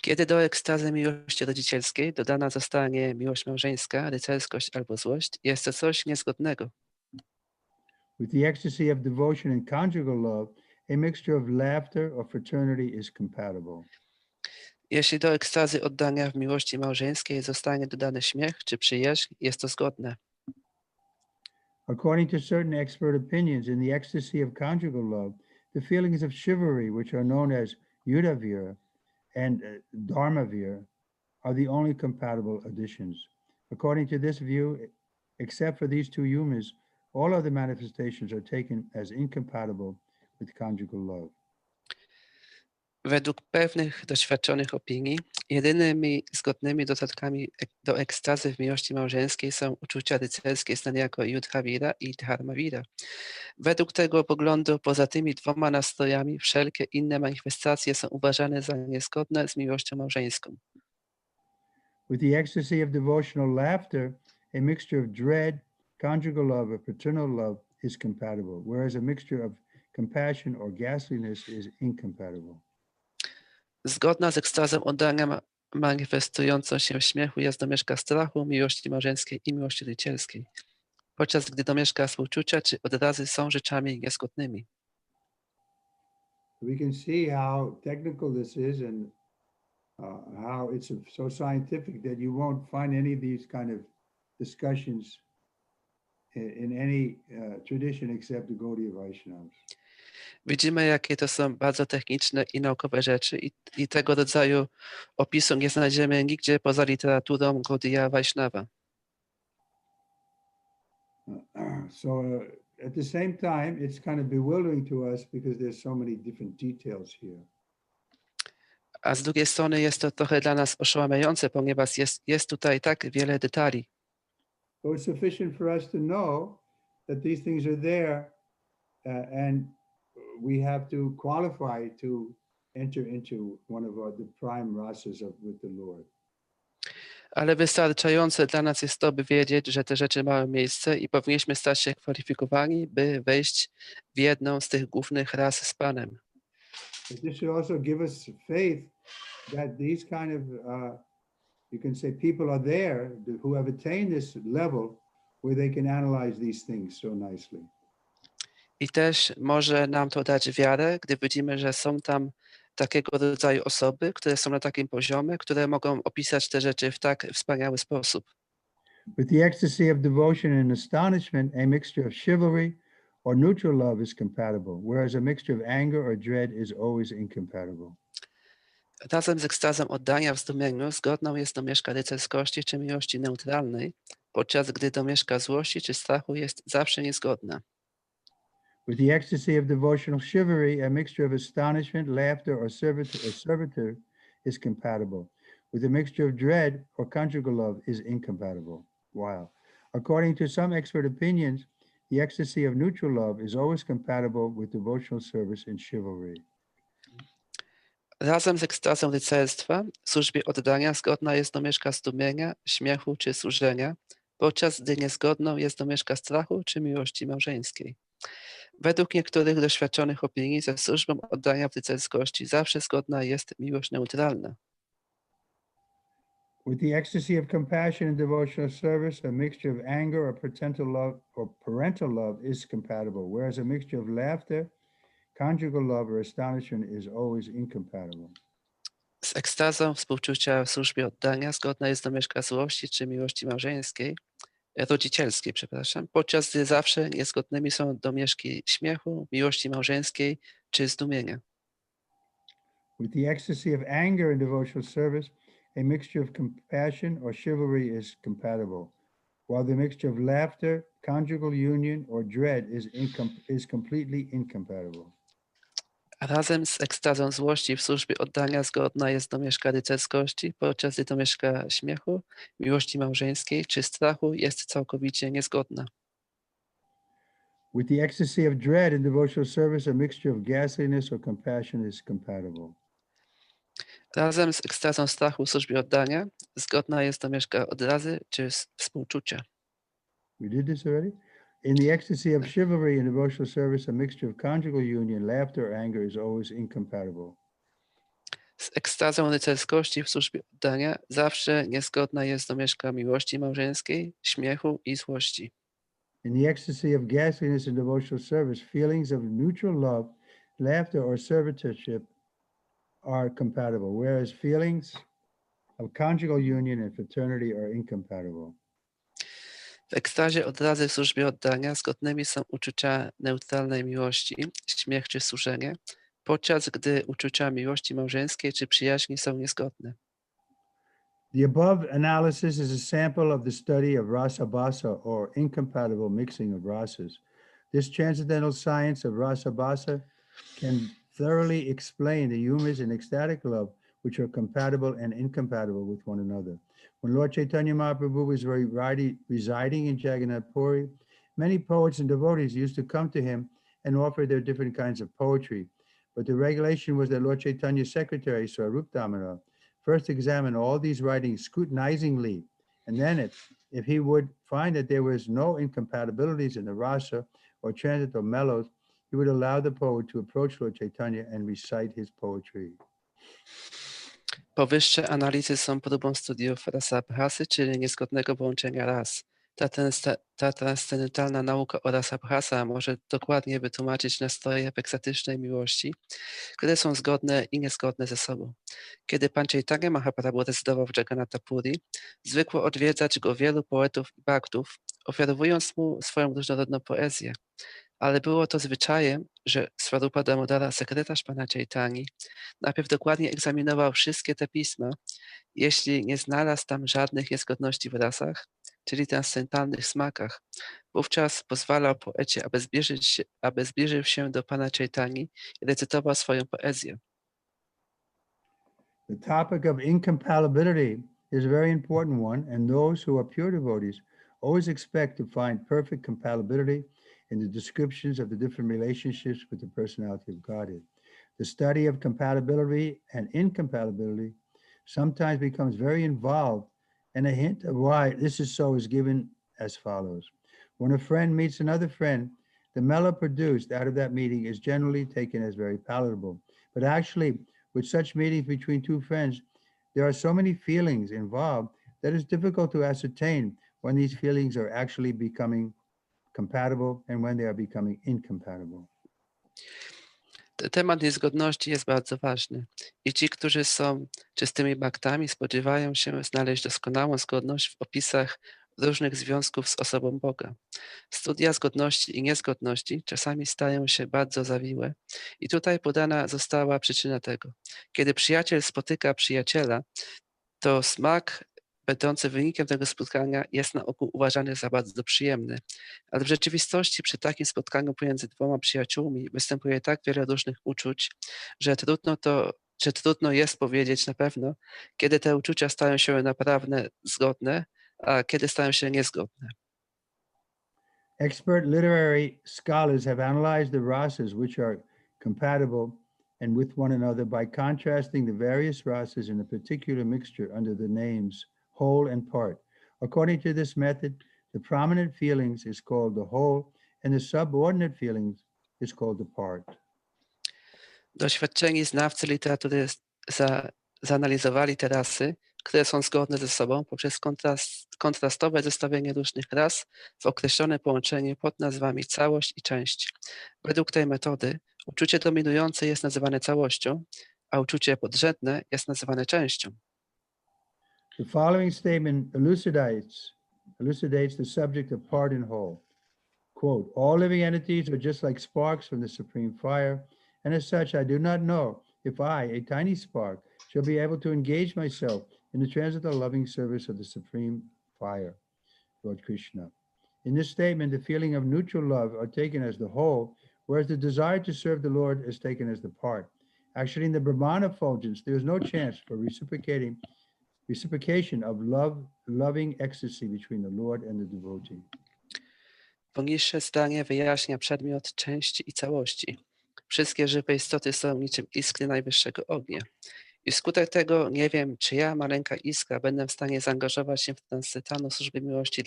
Kiedy do ekstazy miłości rodzicielskiej dodana zostanie miłość małżeńska, rycerskość albo złość, jest to coś niezgodnego. With the ecstasy of devotion and conjugal love, a mixture of laughter or fraternity is compatible. Jeśli do ekstazy oddania w miłości małżeńskiej zostanie dodany śmiech czy przyjaźń, jest to zgodne. According to certain expert opinions, in the ecstasy of conjugal love, the feelings of chivalry, which are known as Yudhavir and Dharmavir, are the only compatible additions. According to this view, except for these two humas, all other manifestations are taken as incompatible with conjugal love. Według pewnych doświadczonych opinii, jedynymi zgodnymi dodatkami do ekstazy w miłości małżeńskiej są uczucia rycerskie znane jako Yudhavira i Dharmavira. Według tego poglądu, poza tymi dwoma nastrojami, wszelkie inne manifestacje są uważane za niezgodne z miłością małżeńską. With the ecstasy of devotional laughter, a mixture of dread, conjugal love, or paternal love is compatible, whereas a mixture of compassion or ghastliness is incompatible. Zgodna z ekstazą oddania manifestującą się w śmiechu jest domieszka strachu, miłości małżeńskiej i miłości rycerskiej, podczas gdy domieszka współczucia czy odrazy są rzeczami niezgodnymi. We can see how technical this is and how it's so scientific that you won't find any of these kind of discussions in any tradition except the Gaudiya Vaishnavas. Widzimy, jakie to są bardzo techniczne i naukowe rzeczy i tego rodzaju opisu nie znajdziemy nigdzie poza literaturą Gaudiya Vaishnava. So at the same time, it's kind of bewildering to us because there's so many different details here. A z drugiej strony jest to trochę dla nas oszałamiające, ponieważ jest tutaj tak wiele detali. So it's sufficient for us to know that these things are there, and we have to qualify to enter into one of the prime rasas with the Lord. Ale wystarczające dla nas jest to, by wiedzieć, że te rzeczy mają miejsce i powinniśmy stać się kwalifikowani, by wejść w jedną z tych głównych ras z Panem. But this should also give us faith that these kind of, you can say, people are there who have attained this level where they can analyze these things so nicely. I też może nam to dać wiarę, gdy widzimy, że są tam takiego rodzaju osoby, które są na takim poziomie, które mogą opisać te rzeczy w tak wspaniały sposób. With the ecstasy of devotion and astonishment, a mixture of chivalry or neutral love is compatible, whereas a mixture of anger or dread is always incompatible. Razem z ekstazem oddania w zdumieniu zgodną jest domieszka rycerskości czy miłości neutralnej, podczas gdy domieszka złości czy strachu jest zawsze niezgodna. With the ecstasy of devotional chivalry, a mixture of astonishment, laughter, or servitude is compatible. With a mixture of dread or conjugal love is incompatible. Wow. According to some expert opinions, the ecstasy of neutral love is always compatible with devotional service and chivalry. Razem z ekstazą rycerstwa w służbie oddania zgodna jest domieszka zdumienia, śmiechu czy służenia, podczas gdy niezgodną jest domieszka strachu czy miłości małżeńskiej. Według niektórych doświadczonych opinii ze służbą oddania w rycerskości zawsze zgodna jest miłość neutralna. With the ecstasy of compassion and devotional service, a mixture of anger or parental love is compatible, whereas a mixture of laughter, conjugal love, or astonishment is always incompatible. Z ekstazą współczucia w służbie oddania zgodna jest domieszka złości czy miłości małżeńskiej, rodzicielskiej, przepraszam, podczas gdy zawsze niezgodnymi są domieszki śmiechu, miłości małżeńskiej czy zdumienia. With the ecstasy of anger and devotional service, a mixture of compassion or chivalry is compatible, while the mixture of laughter, conjugal union, or dread is completely incompatible. Razem z ekstazą złości w służbie oddania zgodna jest domieszka rycerskości, podczas gdy domieszka śmiechu, miłości małżeńskiej czy strachu jest całkowicie niezgodna. With the ecstasy of dread and devotional service, a mixture of ghastliness or compassion is compatible. Razem z ekstazą strachu w służbie oddania zgodna jest domieszka odrazy czy współczucia. We did this already? In the ecstasy of chivalry and devotional service, a mixture of conjugal union, laughter, or anger is always incompatible. Z ekstazą rycerskości w służbie oddania zawsze niezgodna jest domieszka miłości małżeńskiej, śmiechu i złości. In the ecstasy of ghastliness and devotional service, feelings of neutral love, laughter, or servitorship are compatible, whereas feelings of conjugal union and fraternity are incompatible. W ekstazie odrazy w służbie oddania zgodnymi są uczucia neutralnej miłości, śmiech czy służenie, podczas gdy uczucia miłości małżeńskiej czy przyjaźni są niezgodne. The above analysis is a sample of the study of rasa basa, or incompatible mixing of rasas. This transcendental science of rasa basa can thoroughly explain the humors in ecstatic love, which are compatible and incompatible with one another. When Lord Chaitanya Mahaprabhu was residing in Jagannath Puri, many poets and devotees used to come to him and offer their different kinds of poetry. But the regulation was that Lord Chaitanya's secretary, Swarup Damodar, first examine all these writings scrutinizingly, and then if he would find that there was no incompatibilities in the rasa or transit or mellows, he would allow the poet to approach Lord Chaitanya and recite his poetry. Powyższe analizy są próbą studiów rasabhasy, czyli niezgodnego połączenia ras. Ta transcendentalna nauka o rasabhasa może dokładnie wytłumaczyć nastroje w ekstatycznej miłości, które są zgodne i niezgodne ze sobą. Kiedy pan Chaitanya Mahaprabhu rezydował w Jagannatha Puri, zwykło odwiedzać go wielu poetów i bhaktów, ofiarowując mu swoją różnorodną poezję. Ale było to zwyczajem, że Swarupa Damodara, sekretarz pana Chaitani, najpierw dokładnie egzaminował wszystkie te pisma. Jeśli nie znalazł tam żadnych niezgodności w rasach, czyli transcendentalnych smakach, wówczas pozwalał poecie, aby zbliżył się do pana Chaitani i recytował swoją poezję. The topic of incompatibility is a very important one, and those who are pure devotees always expect to find perfect compatibility in the descriptions of the different relationships with the personality of Godhead. The study of compatibility and incompatibility sometimes becomes very involved, and a hint of why this is so is given as follows. When a friend meets another friend, the mellow produced out of that meeting is generally taken as very palatable. But actually, with such meetings between two friends, there are so many feelings involved that it's difficult to ascertain when these feelings are actually becoming compatible and when they are becoming incompatible. Temat niezgodności jest bardzo ważny i ci, którzy są czystymi bhaktami, spodziewają się znaleźć doskonałą zgodność w opisach różnych związków z osobą Boga. Studia zgodności i niezgodności czasami stają się bardzo zawiłe i tutaj podana została przyczyna tego. Kiedy przyjaciel spotyka przyjaciela, to smak będący wynikiem tego spotkania jest na ogół uważany za bardzo przyjemny, ale w rzeczywistości przy takim spotkaniu pomiędzy dwoma przyjaciółmi występuje tak wiele różnych uczuć, że trudno jest powiedzieć na pewno, kiedy te uczucia stają się naprawdę zgodne, a kiedy stają się niezgodne. Expert literary scholars have analyzed the rasas which are compatible and with one another by contrasting the various rasas in a particular mixture under the names whole and part. According to this method, the prominent feelings is called the whole and the subordinate feelings is called the part. Doświadczeni znawcy literatury zanalizowali te rasy, które są zgodne ze sobą poprzez kontrastowe zestawienie różnych ras w określone połączenie pod nazwami całość i część. Według tej metody uczucie dominujące jest nazywane całością, a uczucie podrzędne jest nazywane częścią. The following statement elucidates the subject of part and whole. Quote, all living entities are just like sparks from the supreme fire, and as such, I do not know if I, a tiny spark, shall be able to engage myself in the transcendental loving service of the supreme fire, Lord Krishna. In this statement, the feeling of neutral love are taken as the whole, whereas the desire to serve the Lord is taken as the part. Actually, in the Brahmana effulgence, there is no chance for reciprocation of loving ecstasy between the Lord and the devotee. Poniższe zdanie wyjaśnia przedmiot części i całości. Wszystkie żywe istoty są niczym iskry najwyższego ognia. I wskutek tego nie wiem, czy ja, maleńka iskra, będę w stanie zaangażować się w transcendentalną służbę miłości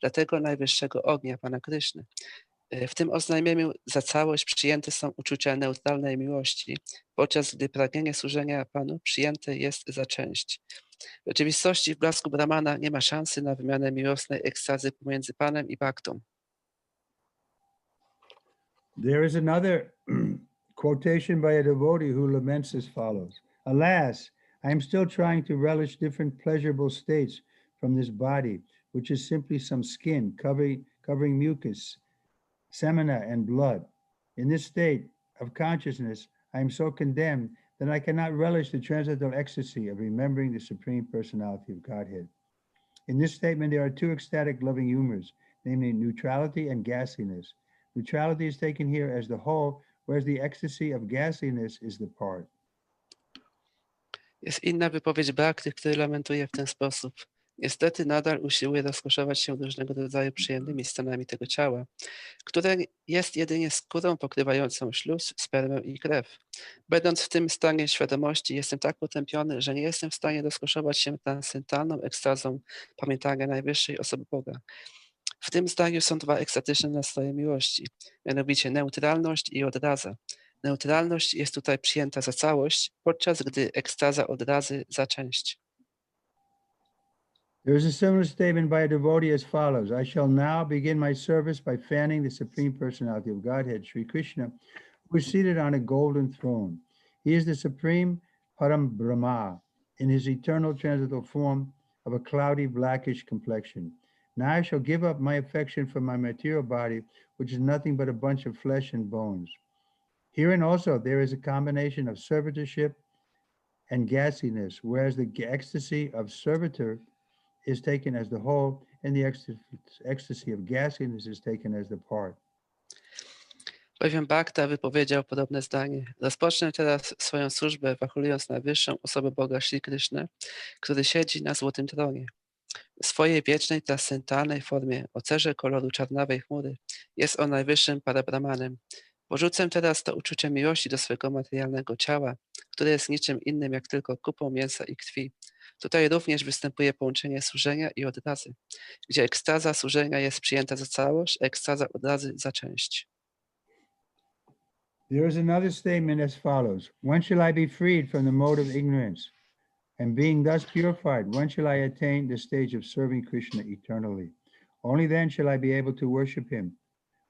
dla tego najwyższego ognia, Pana Kryszny. W tym oznajmieniu za całość przyjęte są uczucia neutralnej miłości, podczas gdy pragnienie służenia Panu przyjęte jest za część. W rzeczywistości w blasku Brahmana nie ma szansy na wymianę miłosnej ekstazy pomiędzy Panem i Bhaktą. There is another quotation by a devotee who laments as follows. Alas, I am still trying to relish different pleasurable states from this body, which is simply some skin covering mucus, semina, and blood. In this state of consciousness, I am so condemned that I cannot relish the transcendental ecstasy of remembering the Supreme Personality of Godhead. In this statement, there are two ecstatic loving humors, namely neutrality and gasiness. Neutrality is taken here as the whole, whereas the ecstasy of gasiness is the part. Jest inna wypowiedź Bhakty, który lamentuje w ten sposób. Niestety nadal usiłuje rozkoszować się różnego rodzaju przyjemnymi stanami tego ciała, które jest jedynie skórą pokrywającą śluz, spermę i krew. Będąc w tym stanie świadomości, jestem tak potępiony, że nie jestem w stanie rozkoszować się transcendentalną ekstazą pamiętania najwyższej osoby Boga. W tym zdaniu są dwa ekstatyczne nastroje miłości, mianowicie neutralność i odraza. Neutralność jest tutaj przyjęta za całość, podczas gdy ekstaza odrazy za część. There is a similar statement by a devotee as follows. I shall now begin my service by fanning the Supreme Personality of Godhead, Sri Krishna, who is seated on a golden throne. He is the Supreme Param Brahma in his eternal transcendental form of a cloudy blackish complexion. Now I shall give up my affection for my material body, which is nothing but a bunch of flesh and bones. Herein also there is a combination of servitorship and gasiness, whereas the ecstasy of servitor is taken as the whole, and the ecstasy of gasiness is taken as the part. Bowiem Bhakta wypowiedział podobne zdanie. Rozpocznę teraz swoją służbę, wachlując najwyższą osobę Boga Śri Kryszny, który siedzi na złotym tronie. W swojej wiecznej, transcendentalnej formie, o cerze koloru czarnawej chmury, jest on najwyższym parabrahmanem. Porzucę teraz to uczucie miłości do swego materialnego ciała, które jest niczym innym jak tylko kupą mięsa i krwi. Tutaj również występuje połączenie służenia i odrazy, gdzie ekstaza służenia jest przyjęta za całość, a ekstaza odrazy za część. There is another statement as follows. When shall I be freed from the mode of ignorance? And being thus purified, when shall I attain the stage of serving Krishna eternally? Only then shall I be able to worship him,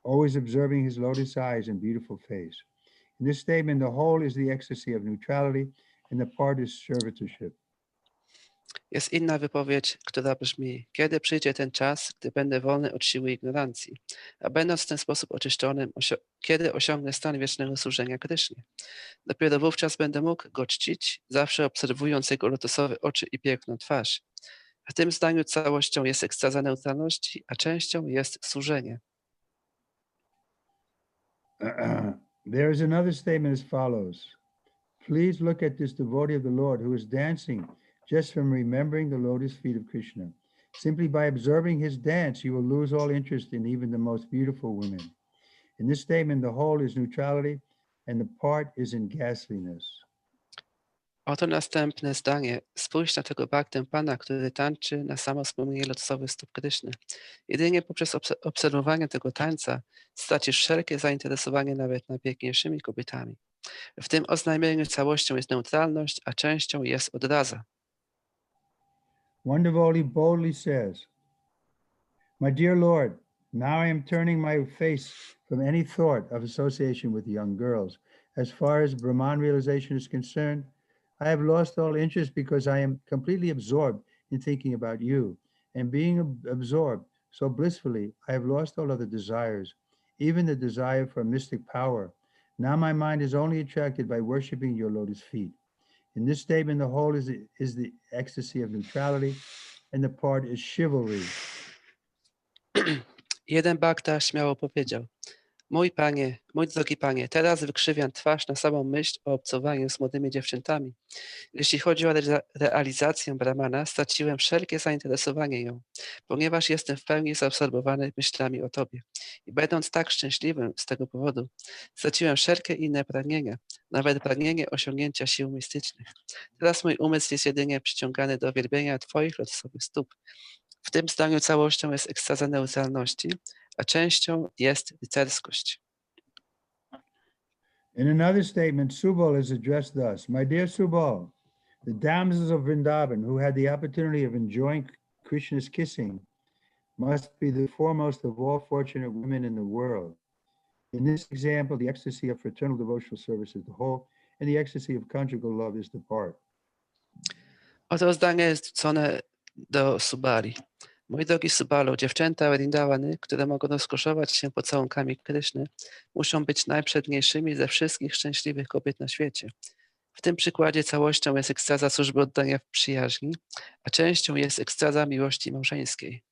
always observing his lotus eyes and beautiful face. In this statement, the whole is the ecstasy of neutrality and the part is servitorship. Jest inna wypowiedź, która brzmi: kiedy przyjdzie ten czas, gdy będę wolny od siły ignorancji, a będąc w ten sposób oczyszczonym, kiedy osiągnę stan wiecznego służenia Krysznie. Dopiero wówczas będę mógł go czcić, zawsze obserwując jego lotosowe oczy i piękną twarz. W tym zdaniu całością jest ekstaza neutralności, a częścią jest służenie. There is another statement as follows. Please look at this devotee of the Lord who is dancing just from remembering the lotus feet of Krishna. Simply by observing his dance, you will lose all interest in even the most beautiful women. In this statement, the whole is neutrality and the part is in ghastliness. Oto następne zdanie. Spójrz na tego Bhaktę Pana, który tańczy na samo wspomnienie lotosowych stóp Kryszny. Jedynie poprzez obserwowanie tego tańca stracisz wszelkie zainteresowanie nawet najpiękniejszymi kobietami. W tym oznajmieniu całością jest neutralność, a częścią jest odraza. One devotee boldly says, My dear Lord, now I am turning my face from any thought of association with young girls. As far as Brahman realization is concerned, I have lost all interest because I am completely absorbed in thinking about you. And being absorbed so blissfully, I have lost all other desires, even the desire for mystic power. Now my mind is only attracted by worshiping your lotus feet. In this statement, the whole is the ecstasy of neutrality and the part is chivalry. Jeden Bhakta śmiało powiedział: Mój Panie, mój drogi Panie, teraz wykrzywiam twarz na samą myśl o obcowaniu z młodymi dziewczętami. Jeśli chodzi o realizację Brahmana, straciłem wszelkie zainteresowanie ją, ponieważ jestem w pełni zaabsorbowany myślami o Tobie. I będąc tak szczęśliwym z tego powodu, straciłem wszelkie inne pragnienia, nawet pragnienie osiągnięcia sił mistycznych. Teraz mój umysł jest jedynie przyciągany do wielbienia Twoich lotosowych stóp. W tym zdaniu całością jest ekstaza neutralności, a częścią jest rycerskość. In another statement, Subal is addressed thus, My dear Subal, the damsels of Vrindavan who had the opportunity of enjoying Krishna's kissing must be the foremost of all fortunate women in the world. In this example, the ecstasy of fraternal devotional service is the whole, and the ecstasy of conjugal love is the part. Oto zdanie jest zwrócone do Subali. Mój drogi Subalu, dziewczęta Vrindavany, które mogą rozkoszować się pocałunkami Kryszny, muszą być najprzedniejszymi ze wszystkich szczęśliwych kobiet na świecie. W tym przykładzie całością jest ekstaza służby oddania w przyjaźni, a częścią jest ekstaza miłości małżeńskiej.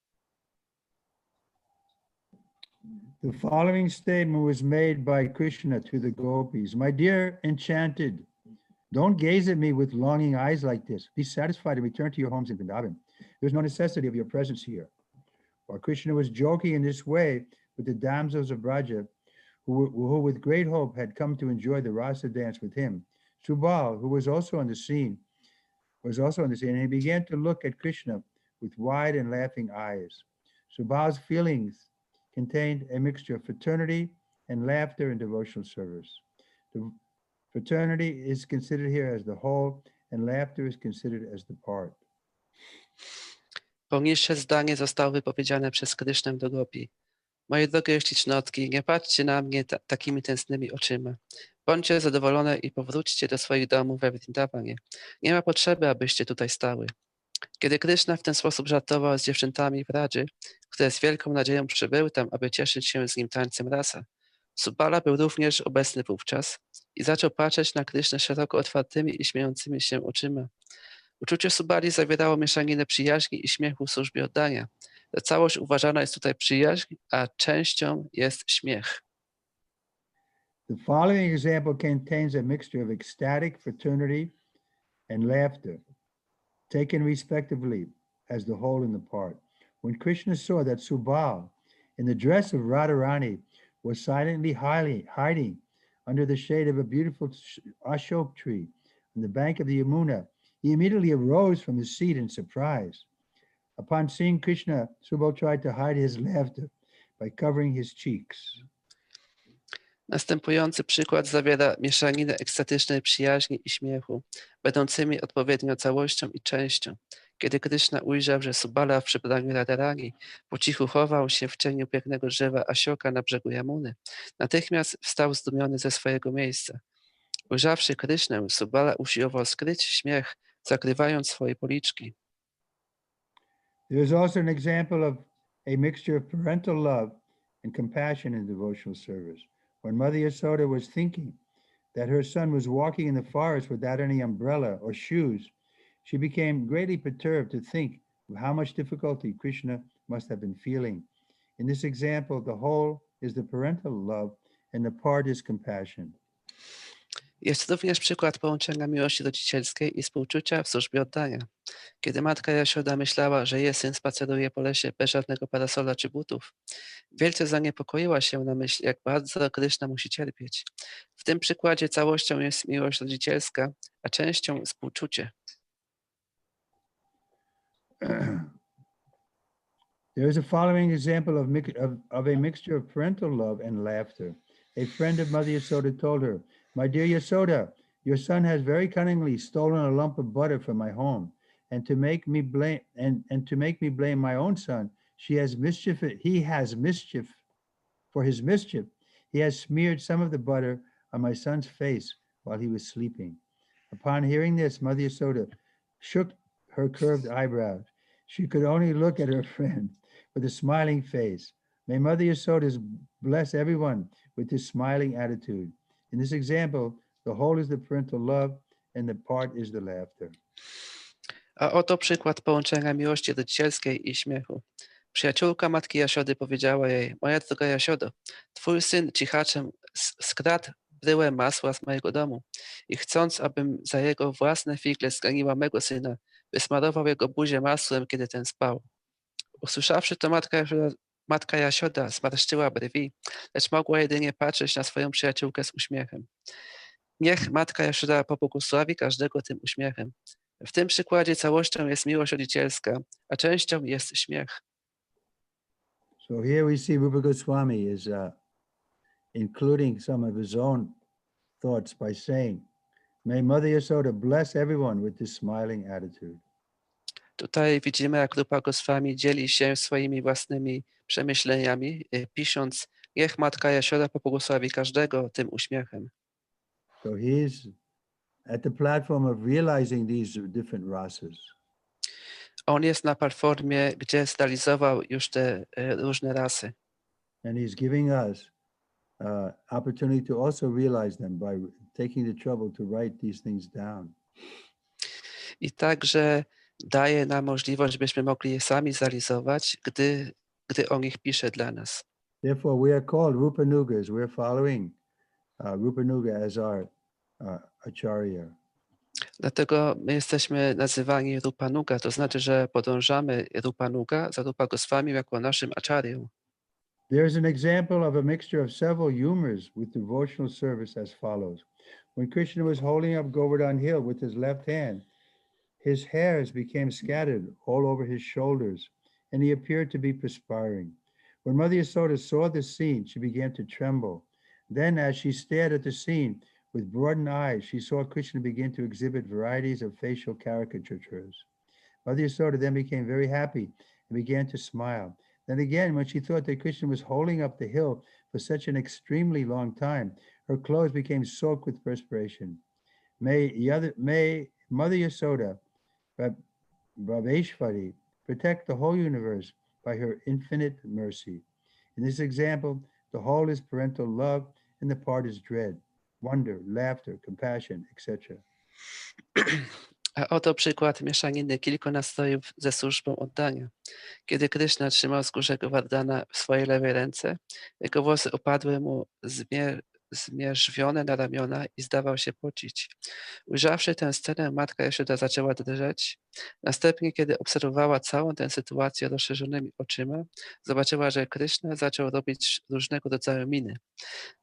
The following statement was made by Krishna to the gopis. My dear enchanted, don't gaze at me with longing eyes like this. Be satisfied and return to your homes in Vrindavan. There's no necessity of your presence here. While Krishna was joking in this way with the damsels of Braja, who with great hope had come to enjoy the rasa dance with him, Subal, who was also on the scene, and he began to look at Krishna with wide and laughing eyes. Subal's feelings contained a mixture of fraternity and laughter and devotional service. The fraternity is considered here as the whole, and laughter is considered as the part. Poniższe zdanie zostało wypowiedziane przez Krysznę do gopi. Moje drogie ślicznotki, nie patrzcie na mnie takimi tęsknymi oczyma. Bądźcie zadowolone i powróćcie do swoich domów we Vrindavanie. Nie ma potrzeby, abyście tutaj stały. Kiedy Kryszna w ten sposób żartował z dziewczętami Bradży, które z wielką nadzieją przybyły tam, aby cieszyć się z nim tańcem rasa, Subala był również obecny wówczas i zaczął patrzeć na Krysznę szeroko otwartymi i śmiejącymi się oczyma. Uczucie Subali zawierało mieszaninę przyjaźni i śmiechu w służbie oddania. Całość uważana jest tutaj przyjaźń, a częścią jest śmiech. The following example contains a mixture of ecstatic fraternity and laughter, taken respectively as the whole and the part. When Krishna saw that Subal, in the dress of Radharani, was silently hiding under the shade of a beautiful ashok tree on the bank of the Yamuna, he immediately arose from his seat in surprise. Upon seeing Krishna, Subal tried to hide his laughter by covering his cheeks. Następujący przykład zawiera mieszaninę ekstatycznej przyjaźni i śmiechu, będącymi odpowiednio całością i częścią. Kiedy Kryszna ujrzał, że Subala w przebraniu Radharani po cichu chował się w cieniu pięknego drzewa Asioka na brzegu Jamuny, natychmiast wstał zdumiony ze swojego miejsca. Ujrzawszy Krysznę, Subala usiłował skryć śmiech, zakrywając swoje policzki. There is also an example of a mixture of parental love and compassion in devotional service. When Mother Yasoda was thinking that her son was walking in the forest without any umbrella or shoes, she became greatly perturbed to think of how much difficulty Krishna must have been feeling. In this example, the whole is the parental love and the part is compassion. Jest również przykład połączenia miłości rodzicielskiej i współczucia w służbie oddania. Kiedy matka Jasioda myślała, że jej syn spaceruje po lesie bez żadnego parasola czy butów, wielce zaniepokoiła się na myśl, jak bardzo Kryszna musi cierpieć. W tym przykładzie całością jest miłość rodzicielska, a częścią współczucie. There is a following example of a mixture of parental love and laughter. A friend of Mother Yasoda told her, "My dear Yasoda, your son has very cunningly stolen a lump of butter from my home, and to make me blame my own son, he has mischief. For his mischief, he has smeared some of the butter on my son's face while he was sleeping." Upon hearing this, Mother Yasoda shook her curved eyebrows. She could only look at her friend with a smiling face. May Mother Yasoda bless everyone with this smiling attitude. In this example, the whole is the parental love and the part is the laughter. A oto przykład połączenia miłości rodzicielskiej i śmiechu. Przyjaciółka matki Jasiody powiedziała jej: "Moja droga Jasiodo, twój syn cichaczem skradł bryłę masła z mojego domu i chcąc, abym za jego własne figle zganiła mego syna, wysmarował jego buzię masłem, kiedy ten spał." Usłyszawszy to, matka Jasioda zmarszczyła brwi, lecz mogła jedynie patrzeć na swoją przyjaciółkę z uśmiechem. Niech matka Jasioda pobłogosławi każdego tym uśmiechem. W tym przykładzie całością jest miłość rodzicielska, a częścią jest śmiech. So here we see Rupa Goswami is including some of his own thoughts by saying, "May Mother Yasoda bless everyone with this smiling attitude." Tutaj widzimy, jak Rupa Goswami dzieli się swoimi własnymi przemyśleniami, pisząc: "Niech matka Jasioda pobłogosławi każdego tym uśmiechem." So he's at the platform of realizing these different rasas. On jest na platformie, gdzie zrealizował już te różne rasy. And he's giving us opportunity to also realize them by taking the trouble to write these things down. I także daje nam możliwość, byśmy mogli je sami zrealizować, gdy on ich pisze dla nas. Therefore, we are called Rupanugas. We're following Rupanuga as our acharya. Dlatego my jesteśmy nazywani Rupanuga, to znaczy, że podążamy Rupanuga za Rupa Goswami jako naszym acharyą. There is an example of a mixture of several humors with devotional service as follows. When Krishna was holding up Govardhan Hill with his left hand, his hairs became scattered all over his shoulders, and he appeared to be perspiring. When Mother Yasoda saw this scene, she began to tremble. Then, as she stared at the scene with broadened eyes, she saw Krishna begin to exhibit varieties of facial caricatures. Mother Yasoda then became very happy and began to smile. Then again, when she thought that Krishna was holding up the hill for such an extremely long time, her clothes became soaked with perspiration. May Mother Yasoda, Bhaveshwari, protect the whole universe by her infinite mercy. In this example, the whole is parental love and the part is dread, wonder, laughter, compassion, etc. A oto przykład mieszaniny kilku nastrojów ze służbą oddania. Kiedy Kryszna trzymał skórze Govardhana w swojej lewej ręce, jego włosy opadły mu zmierzwione na ramiona i zdawał się pocić. Ujrzawszy tę scenę, matka Jaszoda zaczęła drżeć. Następnie, kiedy obserwowała całą tę sytuację rozszerzonymi oczyma, zobaczyła, że Kryszna zaczął robić różnego rodzaju miny.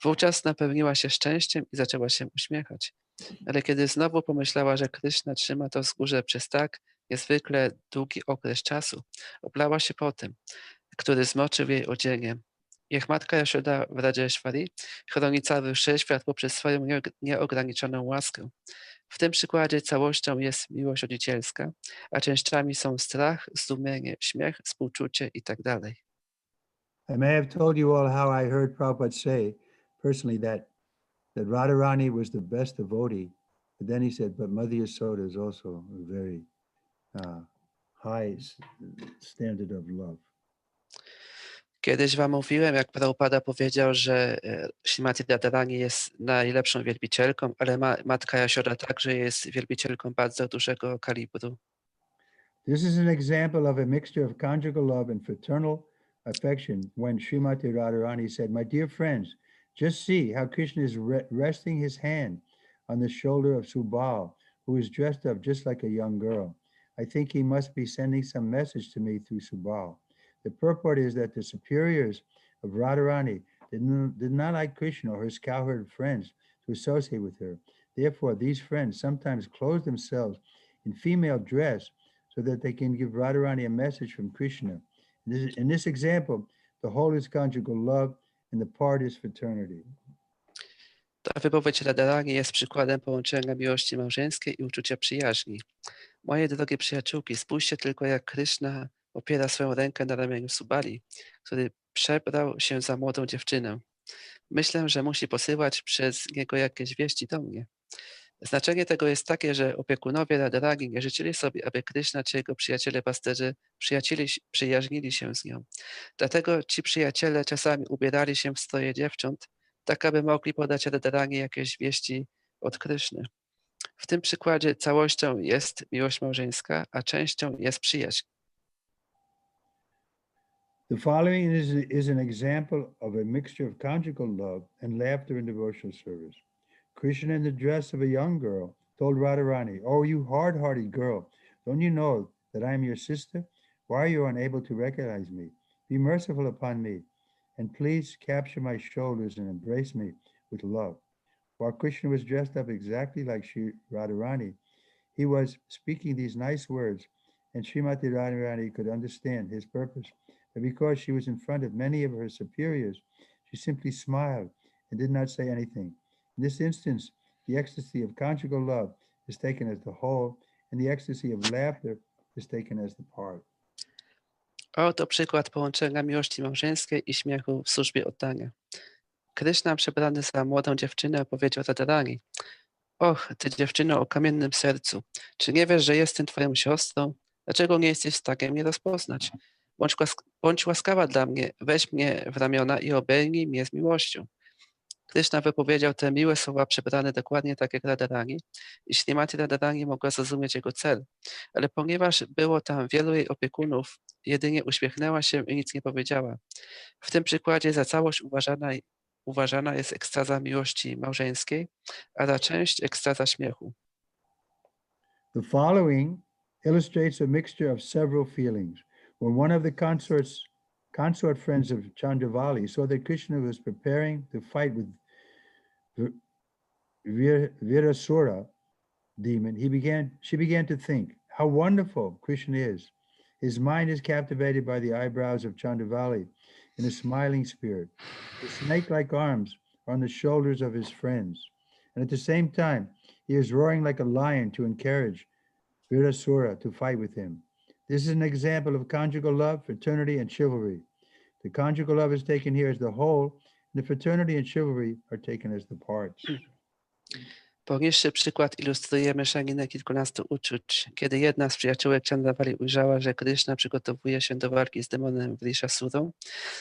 Wówczas napełniła się szczęściem i zaczęła się uśmiechać. Ale kiedy znowu pomyślała, że Kryszna trzyma to wzgórze przez tak niezwykle długi okres czasu, oblała się potem, który zmoczył jej odzienie. Niech matka Jaszoda w Rajeshwari chroni cały wszechświat poprzez swoją nieograniczoną łaskę. W tym przykładzie całością jest miłość rodzicielska, a częściami są strach, zdumienie, śmiech, współczucie itd. I may have told you all how I heard Prabhupada say personally that Radharani was the best devotee, but then he said, but Mother Yasoda is also a very high standard of love. Kiedyś wam mówiłem, jak Prabhupada powiedział, że Śrimati Radharani jest najlepszą wielbicielką, ale matka Jashoda także jest wielbicielką bardzo dużego kalibru. This is an example of a mixture of conjugal love and fraternal affection when Srimati Radharani said, my dear friends, just see how Krishna is resting his hand on the shoulder of Subal, who is dressed up just like a young girl. I think he must be sending some message to me through Subal. The purport is that the superiors of Radharani did not like Krishna or his cowherd friends to associate with her. Therefore, these friends sometimes clothe themselves in female dress so that they can give Radharani a message from Krishna. In this example, the whole is conjugal love and the part is fraternity. Ta wypowiedź Radharani jest przykładem połączenia miłości małżeńskiej i uczucia przyjaźni. Moje drogie przyjaciółki, spójrzcie tylko, jak Krishna opiera swoją rękę na ramieniu Subali, który przebrał się za młodą dziewczynę. Myślę, że musi posyłać przez niego jakieś wieści do mnie. Znaczenie tego jest takie, że opiekunowie Radharani nie życzyli sobie, aby Krishna czy jego przyjaciele pasterzy przyjaźnili się z nią. Dlatego ci przyjaciele czasami ubierali się w stroje dziewcząt, tak aby mogli podać Radharani jakieś wieści od Kryszny. W tym przykładzie całością jest miłość małżeńska, a częścią jest przyjaźń. The following is an example of a mixture of conjugal love and laughter in devotional service. Krishna, in the dress of a young girl, told Radharani, oh, you hard-hearted girl, don't you know that I am your sister? Why are you unable to recognize me? Be merciful upon me, and please capture my shoulders and embrace me with love. While Krishna was dressed up exactly like Radharani, he was speaking these nice words, and Srimati Radharani could understand his purpose. But because she was in front of many of her superiors, she simply smiled and did not say anything. In this instance, the ecstasy of conjugal love is taken as the whole, and the ecstasy of laughter is taken as the part. Oto przykład połączenia miłości małżeńskiej i śmiechu w służbie oddania. Kryszna, przebrany za młodą dziewczynę, powiedział Radharani: och, ty dziewczyno o kamiennym sercu, czy nie wiesz, że jestem twoją siostrą? Dlaczego nie jesteś w stanie mnie rozpoznać? Bądź łaskawa dla mnie, weź mnie w ramiona i obejmij mnie z miłością. Kryszna wypowiedział te miłe słowa przebrane dokładnie tak jak Radharani i Śrimati Radharani mogła zrozumieć jego cel, ale ponieważ było tam wielu jej opiekunów, jedynie uśmiechnęła się i nic nie powiedziała. W tym przykładzie za całość uważana jest ekstaza miłości małżeńskiej, a za część ekstaza śmiechu. The following illustrates a mixture of several feelings. When one of the consort friends of Chandravali saw that Krishna was preparing to fight with Virasura demon, she began to think, how wonderful Krishna is. His mind is captivated by the eyebrows of Chandravali in a smiling spirit. The snake-like arms are on the shoulders of his friends. And at the same time, he is roaring like a lion to encourage Virasura to fight with him. This is an example of conjugal love, fraternity, and chivalry. The conjugal love is taken here as the whole, and the fraternity and chivalry are taken as the parts. Poniższy przykład ilustruje mieszaninę kilkunastu uczuć. Kiedy jedna z przyjaciółek Chandravali ujrzała, że Kryszna przygotowuje się do walki z demonem Vrisasurą,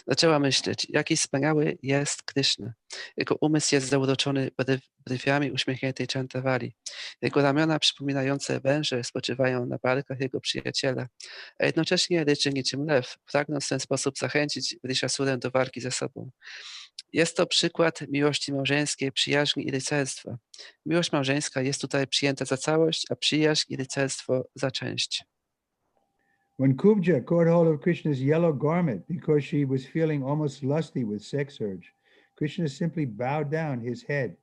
zaczęła myśleć, jaki wspaniały jest Kryszna. Jego umysł jest zauroczony brwiami uśmiechniętej Chandravali. Jego ramiona przypominające węże spoczywają na barkach jego przyjaciela, a jednocześnie ryczy niczym lew, pragnąc w ten sposób zachęcić Vrisasurę do walki ze sobą. Jest to przykład miłości małżeńskiej, przyjaźni i rycerstwa. Miłość małżeńska jest tutaj przyjęta za całość, a przyjaźń i rycerstwo za część. When Kubja caught hold of Krishna's yellow garment because she was feeling almost lusty with sex urge, Krishna simply bowed down his head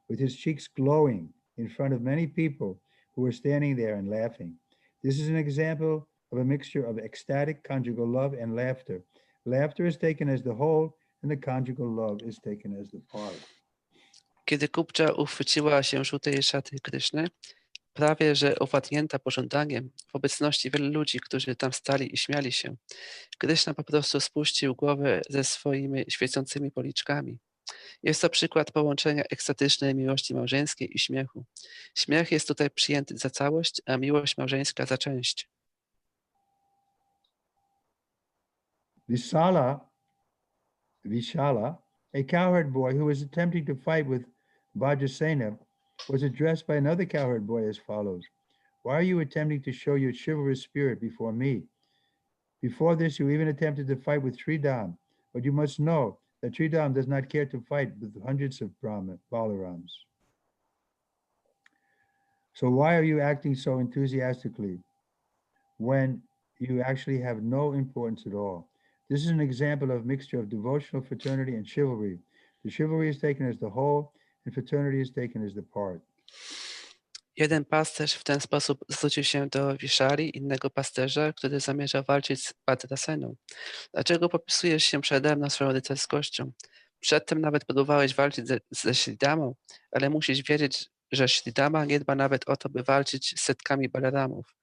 with his cheeks glowing in front of many people who were standing there and laughing. This is an example of a mixture of ecstatic conjugal love and laughter. Laughter is taken as the whole, and the conjugal love is taken as the part. Kiedy Kupcza uchwyciła się żółtej szaty Kryszny, prawie że owładnięta pożądaniem, w obecności wielu ludzi, którzy tam stali i śmiali się, Kryszna po prostu spuścił głowę ze swoimi świecącymi policzkami. Jest to przykład połączenia ekstatycznej miłości małżeńskiej i śmiechu. Śmiech jest tutaj przyjęty za całość, a miłość małżeńska za część. Vishala, a cowherd boy who was attempting to fight with Vajrasena, was addressed by another cowherd boy as follows. Why are you attempting to show your chivalrous spirit before me? Before this, you even attempted to fight with Sridham, but you must know that Sridham does not care to fight with hundreds of Balarams. So why are you acting so enthusiastically when you actually have no importance at all? This is an example of mixture of devotional fraternity and chivalry. The chivalry is taken as the whole, and fraternity is taken as the part. Jeden pasterz w ten sposób zwrócił się do Wiszali, innego pasterza, który zamierza walczyć z Bhadraseną. Dlaczego popisujesz się przede mną swoją rycerskością? Przedtem nawet próbowałeś walczyć ze Śridamą, ale musisz wiedzieć, że Śridama nie dba nawet o to, by walczyć z setkami Balaramów.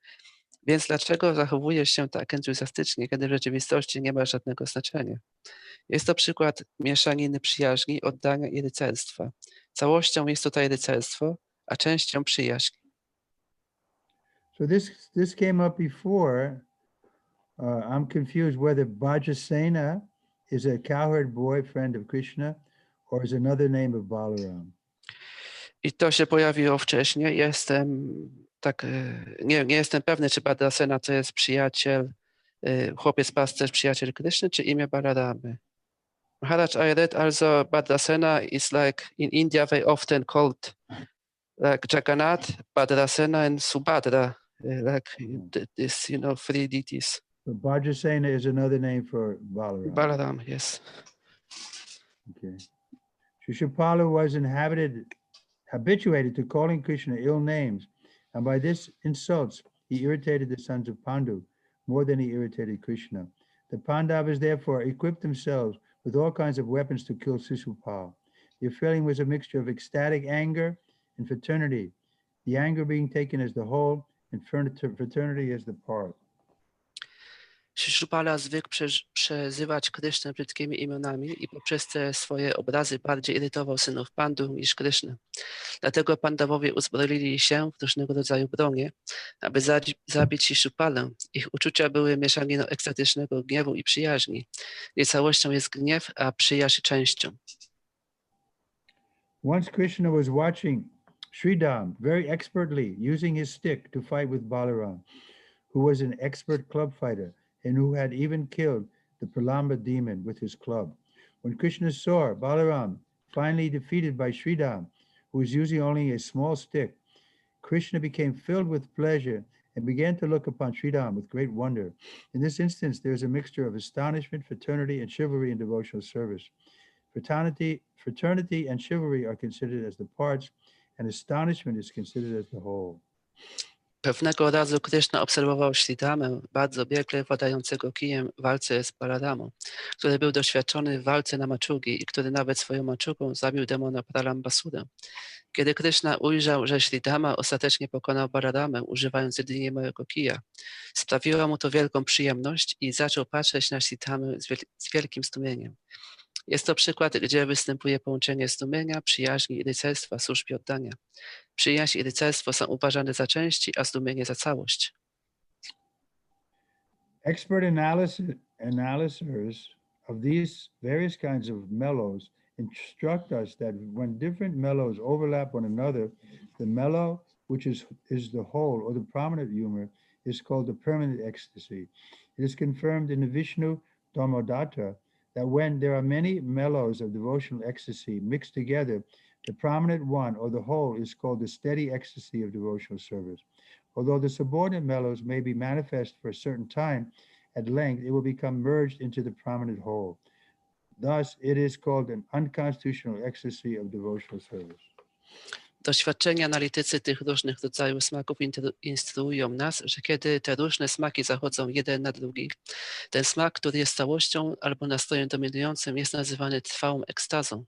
Więc dlaczego zachowujesz się tak entuzjastycznie, kiedy w rzeczywistości nie ma żadnego znaczenia? Jest to przykład mieszaniny przyjaźni, oddania i rycerstwa. Całością jest tutaj rycerstwo, a częścią przyjaźń. So this came up before. I'm confused whether Vajrasena is a cowherd boy friend of Krishna or is another name of Balaram. I to się pojawiło wcześniej. Nie jestem pewny, czy Bhadrasena to jest przyjaciel, chłopiec pasterz, przyjaciel Kryszny, czy imię Balaramy. Maharaj, I read also Bhadrasena is like in India they often called like Jagannath, Bhadrasena and Subhadra, this, three deities. But Vajrasena is another name for Balaram. Balaram, yes. Okay. Shishupala was habituated to calling Krishna ill names, and by this insults, he irritated the sons of Pandu more than he irritated Krishna. The Pandavas therefore equipped themselves with all kinds of weapons to kill Shishupal. The feeling was a mixture of ecstatic anger and fraternity, the anger being taken as the whole and fraternity as the part. Shishupala zwykł przezywać Krysznę brzydkimi imionami i poprzez te swoje obrazy bardziej irytował synów Pandu niż Krysznę. Dlatego Pandawowie uzbroili się w różnego rodzaju bronie, aby zabić Shishupalę. Ich uczucia były mieszaniną ekstatycznego gniewu i przyjaźni. Jej całością jest gniew, a przyjaźń częścią. Once Krishna was watching Sridham very expertly using his stick to fight with Balaram, who was an expert club fighter and who had even killed the Pralamba demon with his club. When Krishna saw Balaram finally defeated by Sridham, who was using only a small stick, Krishna became filled with pleasure and began to look upon Sridham with great wonder. In this instance, there is a mixture of astonishment, fraternity, and chivalry in devotional service. Fraternity and chivalry are considered as the parts, and astonishment is considered as the whole. Pewnego razu Kryszna obserwował Śridamę, bardzo biegle władającego kijem w walce z Balaramą, który był doświadczony w walce na maczugi i który nawet swoją maczugą zabił demona Pralambasurę. Kiedy Kryszna ujrzał, że Śridama ostatecznie pokonał Balaramę, używając jedynie małego kija, sprawiło mu to wielką przyjemność i zaczął patrzeć na Śridamę z wielkim zdumieniem. Jest to przykład, gdzie występuje połączenie zdumienia, przyjaźni i rycerstwa w służbie oddania. Przyjaźń i rycerstwo są uważane za części, a zdumienie za całość. Expert analyzers of these various kinds of mellows instruct us that when different mellows overlap one another, the mellow, which is the whole or the prominent humor, is called the permanent ecstasy. It is confirmed in the Vishnu Dharmodatta that when there are many mellows of devotional ecstasy mixed together, the prominent one or the whole is called the steady ecstasy of devotional service. Although the subordinate mellows may be manifest for a certain time, at length it will become merged into the prominent whole. Thus, it is called an unconstitutional ecstasy of devotional service. Doświadczeni analitycy tych różnych rodzajów smaków instruują nas, że kiedy te różne smaki zachodzą jeden na drugi, ten smak, który jest całością albo nastrojem dominującym, jest nazywany trwałą ekstazą.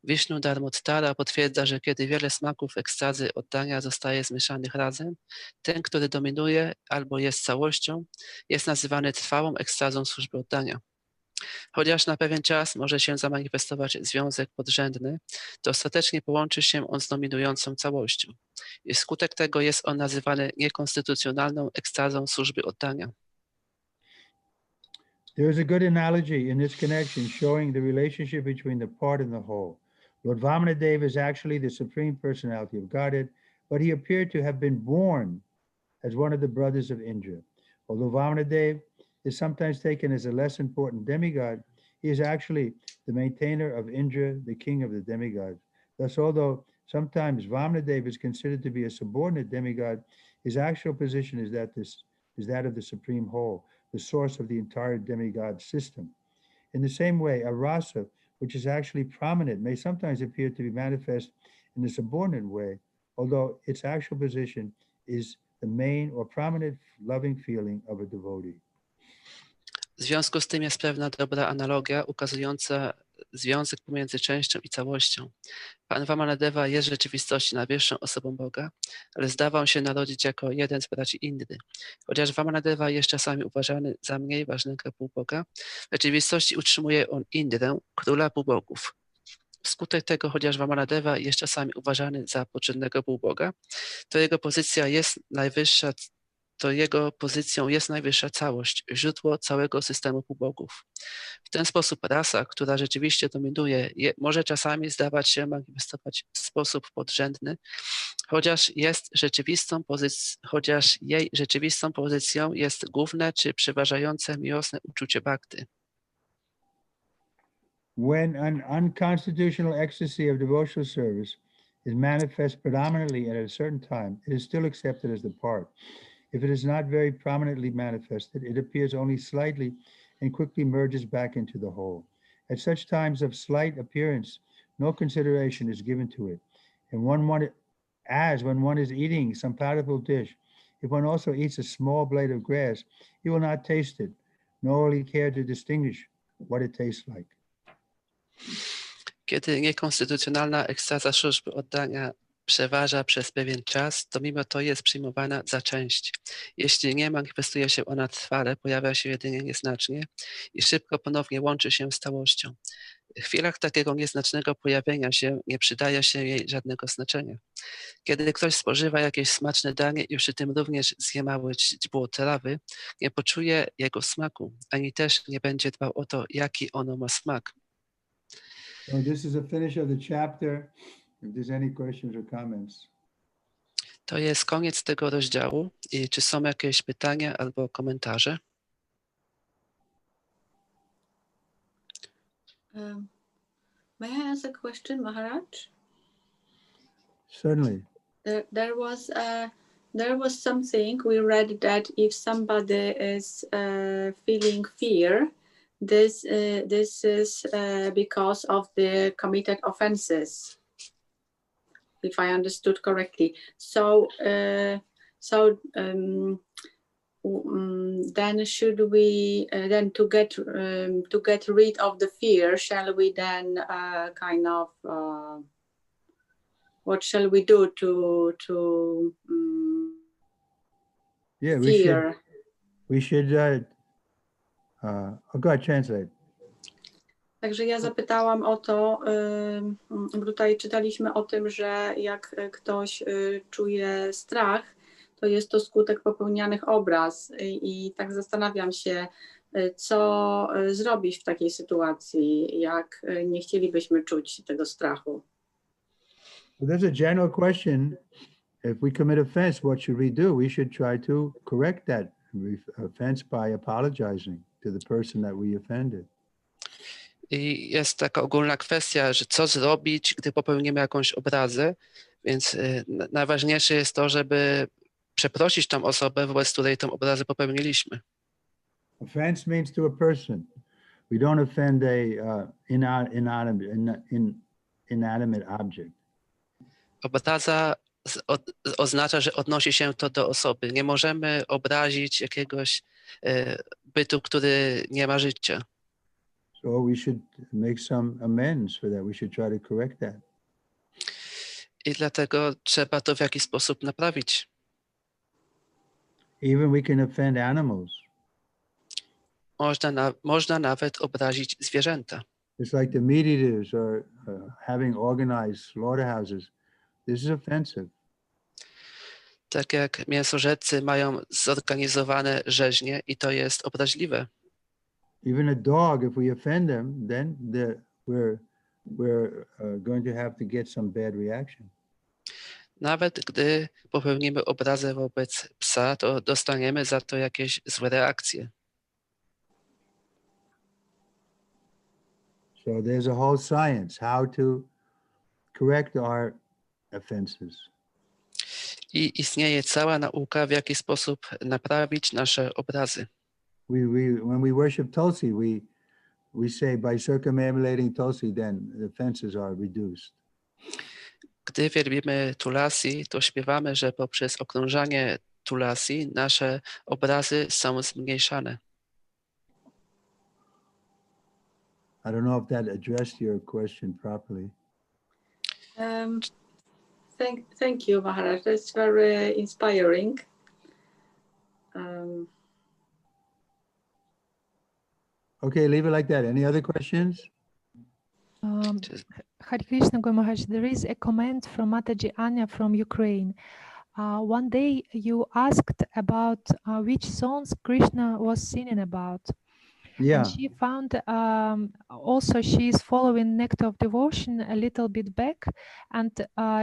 Wiśnu Dharmottara potwierdza, że kiedy wiele smaków ekstazy oddania zostaje zmieszanych razem, ten, który dominuje albo jest całością, jest nazywany trwałą ekstazą służby oddania. Chociaż na pewien czas może się zamanifestować związek podrzędny, to ostatecznie połączy się on z dominującą całością. I wskutek tego jest on nazywany niekonstytucjonalną ekstazą służby oddania. There is a good analogy in this connection showing the relationship between the part and the whole. Lord Vamanadeva is actually the Supreme Personality of Godhead, but he appeared to have been born as one of the brothers of Indra. Although Vamanadeva is sometimes taken as a less important demigod, he is actually the maintainer of Indra, the king of the demigods. Thus, although sometimes Vamanadeva is considered to be a subordinate demigod, his actual position is that of the supreme whole, the source of the entire demigod system. In the same way, a rasa, which is actually prominent, may sometimes appear to be manifest in a subordinate way, although its actual position is the main or prominent loving feeling of a devotee. W związku z tym jest pewna dobra analogia ukazująca związek pomiędzy częścią i całością. Pan Vamanadeva jest w rzeczywistości najwyższą osobą Boga, ale zdawał się narodzić jako jeden z braci Indry. Chociaż Vamanadeva jest czasami uważany za mniej ważnego półboga, w rzeczywistości utrzymuje on Indrę, króla półbogów. Wskutek tego, chociaż Vamanadeva jest czasami uważany za podrzędnego półboga, to jego pozycja jest najwyższa. To jego pozycją jest najwyższa całość, źródło całego systemu półbogów. W ten sposób rasa, która rzeczywiście dominuje, może czasami zdawać się manifestować w sposób podrzędny, chociaż jej rzeczywistą pozycją jest główne czy przeważające miłosne uczucie bhakty. When an unconstitutional ecstasy of devotional service is manifest predominantly at a certain time, it is still accepted as the part. If it is not very prominently manifested, it appears only slightly and quickly merges back into the whole. At such times of slight appearance, no consideration is given to it. And when one is eating some palatable dish, if one also eats a small blade of grass, he will not taste it, nor will he care to distinguish what it tastes like. Kiedy niekonstytucjonalna ekstaza służby oddania przeważa przez pewien czas, to mimo to jest przyjmowana za część. Jeśli nie manifestuje się ona trwale, pojawia się jedynie nieznacznie i szybko ponownie łączy się z całością. W chwilach takiego nieznacznego pojawienia się nie przydaje się jej żadnego znaczenia. Kiedy ktoś spożywa jakieś smaczne danie i przy tym również zje małe źdźbło trawy, nie poczuje jego smaku, ani też nie będzie dbał o to, jaki ono ma smak. So this is a finish of the chapter. If there's any questions or comments. To jest koniec tego rozdziału. I czy są jakieś pytania albo komentarze? May I ask a question, Maharaj? Certainly. There was something we read that if somebody is feeling fear, this is because of the committed offenses, if I understood correctly. So then should we then to get rid of the fear, shall we then what shall we do to fear? We should go ahead, translate. Także ja zapytałam o to, bo tutaj czytaliśmy o tym, że jak ktoś czuje strach, to jest to skutek popełnianych obraz i tak zastanawiam się, co zrobić w takiej sytuacji, jak nie chcielibyśmy czuć tego strachu. Well, there's a general question. If we commit offense, what should we do? We should try to correct that offense by apologizing to the person that we offended. I jest taka ogólna kwestia, że co zrobić, gdy popełnimy jakąś obrazę, więc najważniejsze jest to, żeby przeprosić tą osobę, wobec której tą obrazę popełniliśmy. Offense means to a person. We don't offend a inanimate object. Obraza oznacza, że odnosi się to do osoby. Nie możemy obrazić jakiegoś bytu, który nie ma życia. So we should make some amends for that. We should try to correct that. I dlatego trzeba to w jakiś sposób naprawić. Even we can offend animals. Można nawet obrazić zwierzęta. It's like the meat eaters are having organized slaughterhouses. This is offensive. Tak jak mięsożercy mają zorganizowane rzeźnie i to jest obraźliwe. Even a dog, if we offend them, then we're going to have to get some bad reaction. Nawet gdy popełnimy obrazę wobec psa, to dostaniemy za to jakieś złe reakcje. So there's a whole science how to correct our offenses. I istnieje cała nauka, w jaki sposób naprawić nasze obrazy. When we worship Tulsi, we say by circumambulating Tulsi, then the offenses are reduced. Gdy wielbimy Tulasi, to śpiewamy, że poprzez okrążanie Tulasi nasze obrazy są zmniejszane. I don't know if that addressed your question properly. Thank you, Maharaj. That's very inspiring. Okay, leave it like that. Any other questions? Hare Krishna, Guru Maharaj, there is a comment from Mataji Anya from Ukraine. One day you asked about which songs Krishna was singing about. Yeah. And she found also she is following Nectar of Devotion a little bit back, and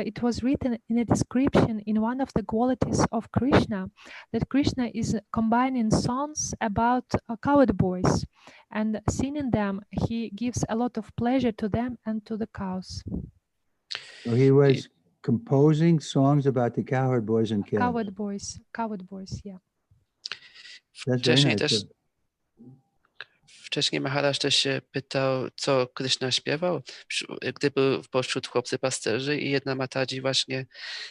it was written in a description in one of the qualities of Krishna that Krishna is combining songs about cowherd boys, and singing them he gives a lot of pleasure to them and to the cows. So he was composing songs about the cowherd boys and calves. Cowherd boys, yeah. That's very Wcześniej nice. też Wcześniej Maharaj też się pytał, co Krishna śpiewał, gdy był pośród chłopcy pasterzy i jedna Mataji właśnie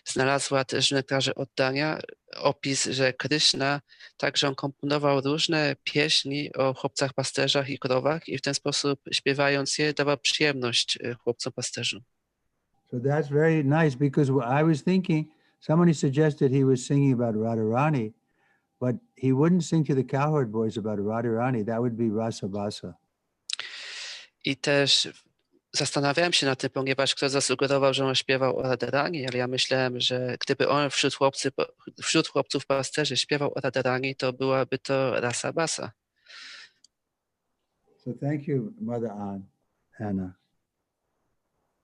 znalazła też w Nektarze Oddania opis, że Krishna także on komponował różne pieśni o chłopcach pasterzach i krowach i w ten sposób śpiewając je dawał przyjemność chłopcom pasterzom. So that's very nice because I was thinking, somebody suggested he was singing about Radharani, but he wouldn't sing to the cowherd boys about Radharani. That would be Rasa Basa. I też zastanawiałem się nad tym, ponieważ ktoś zasugerował, że on śpiewał o Radharani, ale ja myślałem, że gdyby on wśród chłopców pasterzy śpiewał o Radharani, to byłaby to Rasa Basa. So thank you, Mother Anna.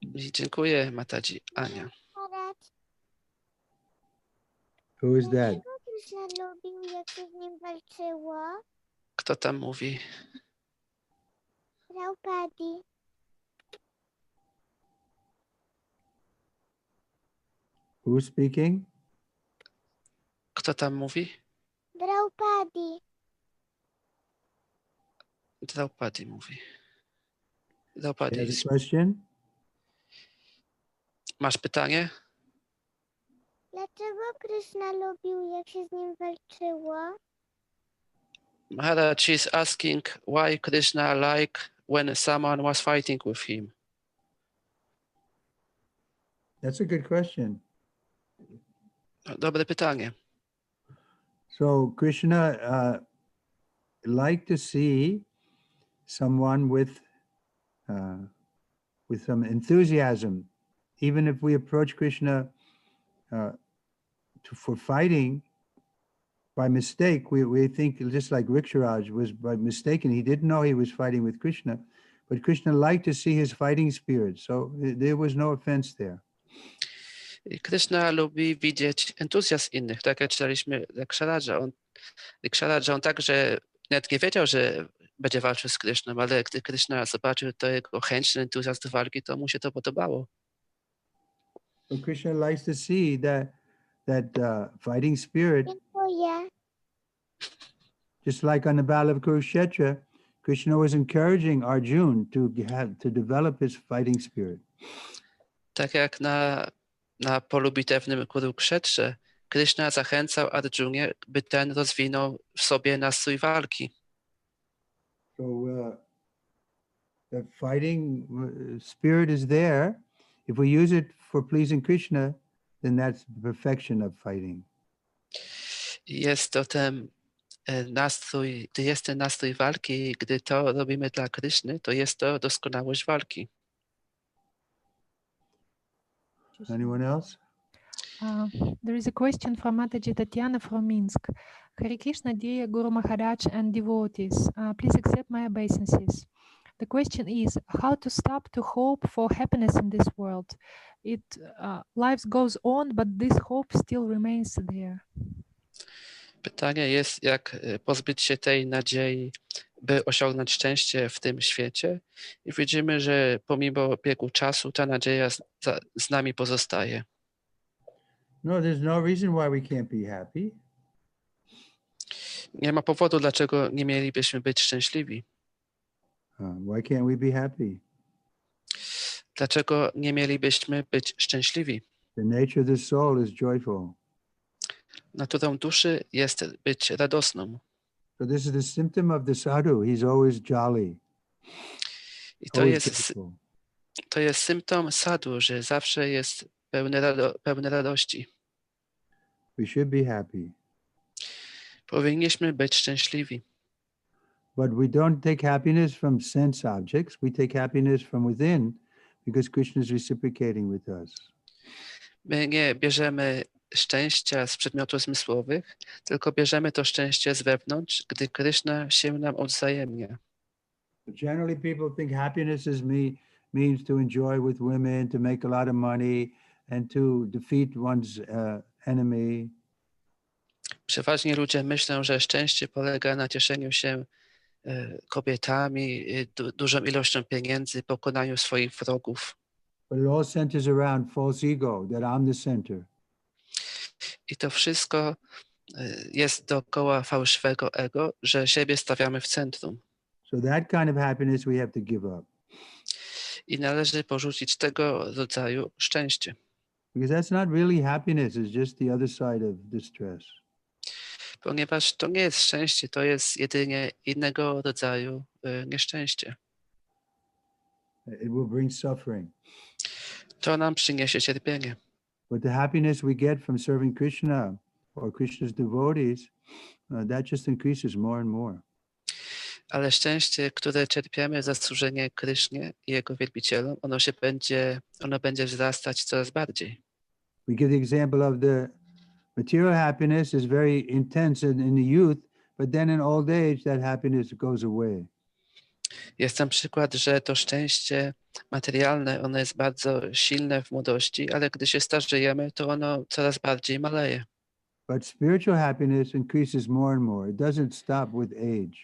I dziękuję, Mataji Ania. Who is that? Krishna lubił, jak się z nim walczyło. Kto tam mówi? Draupadi. Who's speaking? Kto tam mówi? Draupadi. Draupadi mówi. You Draupadi. have a question? Masz pytanie? Dlaczego Krishna lubił, jak się z nim walczyło? Maharaj is asking why Krishna liked when someone was fighting with him. That's a good question. Dobre pytanie. So Krishna liked to see someone with some enthusiasm. Even if we approach Krishna for fighting by mistake, we think just like Riksharaj was by mistake, and he didn't know he was fighting with Krishna, but Krishna liked to see his fighting spirit, so there was no offense there. Krishna lubi widzieć entuzjazm innych, tak jak czytaliśmy Riksharaja. On także nawet nie wiedział, że będzie walczył z Kryszną, ale gdy Kryszna zobaczył to jego chęć, entuzjazm do walki, to mu się to podobało. So Krishna likes to see that fighting spirit, Dziękuję. just like on the Battle of Kurukshetra, Krishna was encouraging Arjun to develop his fighting spirit. Tak jak na polu bitewnym Kurukshetrze, Kryszna zachęcał Arjunie, by ten rozwinął w sobie nastrój walki. So the fighting spirit is there. If we use it for pleasing Krishna, then that's the perfection of fighting. Jest to ten nastrój, gdy jest ten nastrój walki, gdy to robimy dla Kryszny, to jest to doskonałość walki. Anyone else? There is a question from Mataji Tatiana from Minsk. Hare Krishna, dear Guru Maharaj and devotees, please accept my obeisances. The question is how to stop to hope for happiness in this world. Life goes on, but this hope still remains there. Pytanie jest, jak pozbyć się tej nadziei, by osiągnąć szczęście w tym świecie. I widzimy, że pomimo biegu czasu ta nadzieja z nami pozostaje. No, there's no reason why we can't be happy. Nie ma powodu, dlaczego nie mielibyśmy być szczęśliwi. Why can't we be happy? Dlaczego nie mielibyśmy być szczęśliwi? The nature of the soul is joyful. Naturą duszy jest być radosną. So this is the symptom of the sadhu. He's always jolly. I Always to jest symptom sadhu, że zawsze jest pełny radości. We should be happy. Powinniśmy być szczęśliwi. But we don't take happiness from sense objects. We take happiness from within because Krishna is reciprocating with us. My nie bierzemy szczęścia z przedmiotów zmysłowych, tylko bierzemy to szczęście z wewnątrz, gdy Kryszna się nam odwzajemnia. Generally, people think happiness means to enjoy with women, to make a lot of money, and to defeat one's enemy. Przeważnie ludzie myślą, że szczęście polega na cieszeniu się kobietami, dużą ilością pieniędzy, pokonaniu swoich wrogów. But it all centers around false ego, that I'm the center. I to wszystko jest dookoła fałszywego ego, że siebie stawiamy w centrum. So that kind of happiness we have to give up. I należy porzucić tego rodzaju szczęście. Because that's not really happiness, it's just the other side of distress. Ponieważ to nie jest szczęście, to jest jedynie innego rodzaju nieszczęście. It will bring suffering. To nam przyniesie cierpienie. But the happiness we get from serving Krishna or Krishna's devotees, that just increases more and more. Ale szczęście, które czerpiemy za służenie Krysznie i Jego wielbicielom, ono będzie wzrastać coraz bardziej. We give the example of the material happiness is very intense in the youth, but then in old age that happiness goes away. Jest tam przykład, że to szczęście materialne, ono jest bardzo silne w młodości, ale gdy się starzejemy, to ono coraz bardziej maleje. But spiritual happiness increases more and more. It doesn't stop with age.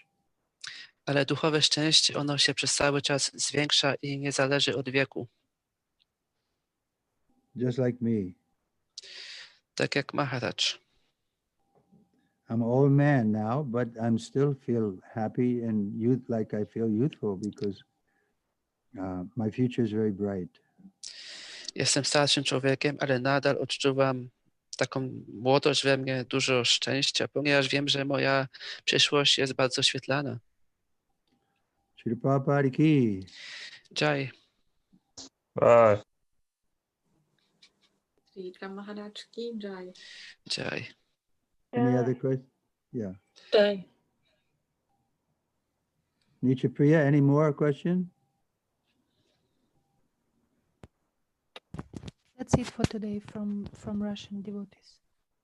Ale duchowe szczęście, ono się przez cały czas zwiększa i nie zależy od wieku. Just like me. Tak jak Maharaj. I'm an old man now, but I'm still feel happy and like I feel youthful because my future is very bright. Jestem starszym człowiekiem, ale nadal odczuwam taką młodość we mnie, dużo szczęścia, ponieważ wiem, że moja przyszłość jest bardzo świetlana. Shri Prabhupada ki. Jai. Bye. Trivikrama Maharaj ki jai. Jai. Any other questions? Yeah. Jai. Nitya Priya, any more question? That's it for today from Russian devotees.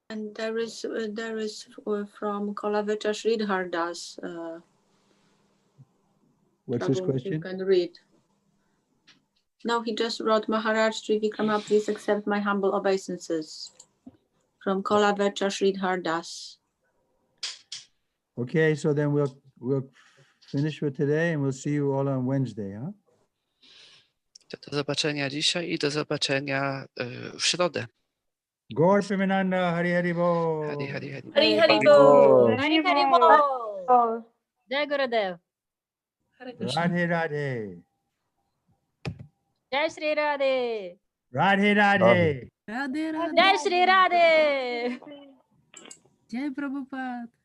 And there is from Kolavecha Sridhardas. What's his Prabhu, question? You can read. No, he just wrote, Maharaj Trivikrama, please accept my humble obeisances. From Kolavecha Sridhardas. Okay, so then we'll finish for today and we'll see you all on Wednesday, huh? To do zobaczenia dzisiaj i do zobaczenia w środę. Gaur Pimananda, Hari Hari Bo. Hari, hari, hari. Hari Hari Bol. Bol. Hari Hari Bol. Jai Gurudev. Radhe Radhe. Jai Shri Radhe. Radhe Radhe. Radhe Radhe. Jai Shri Radhe. Jai Prabhupada.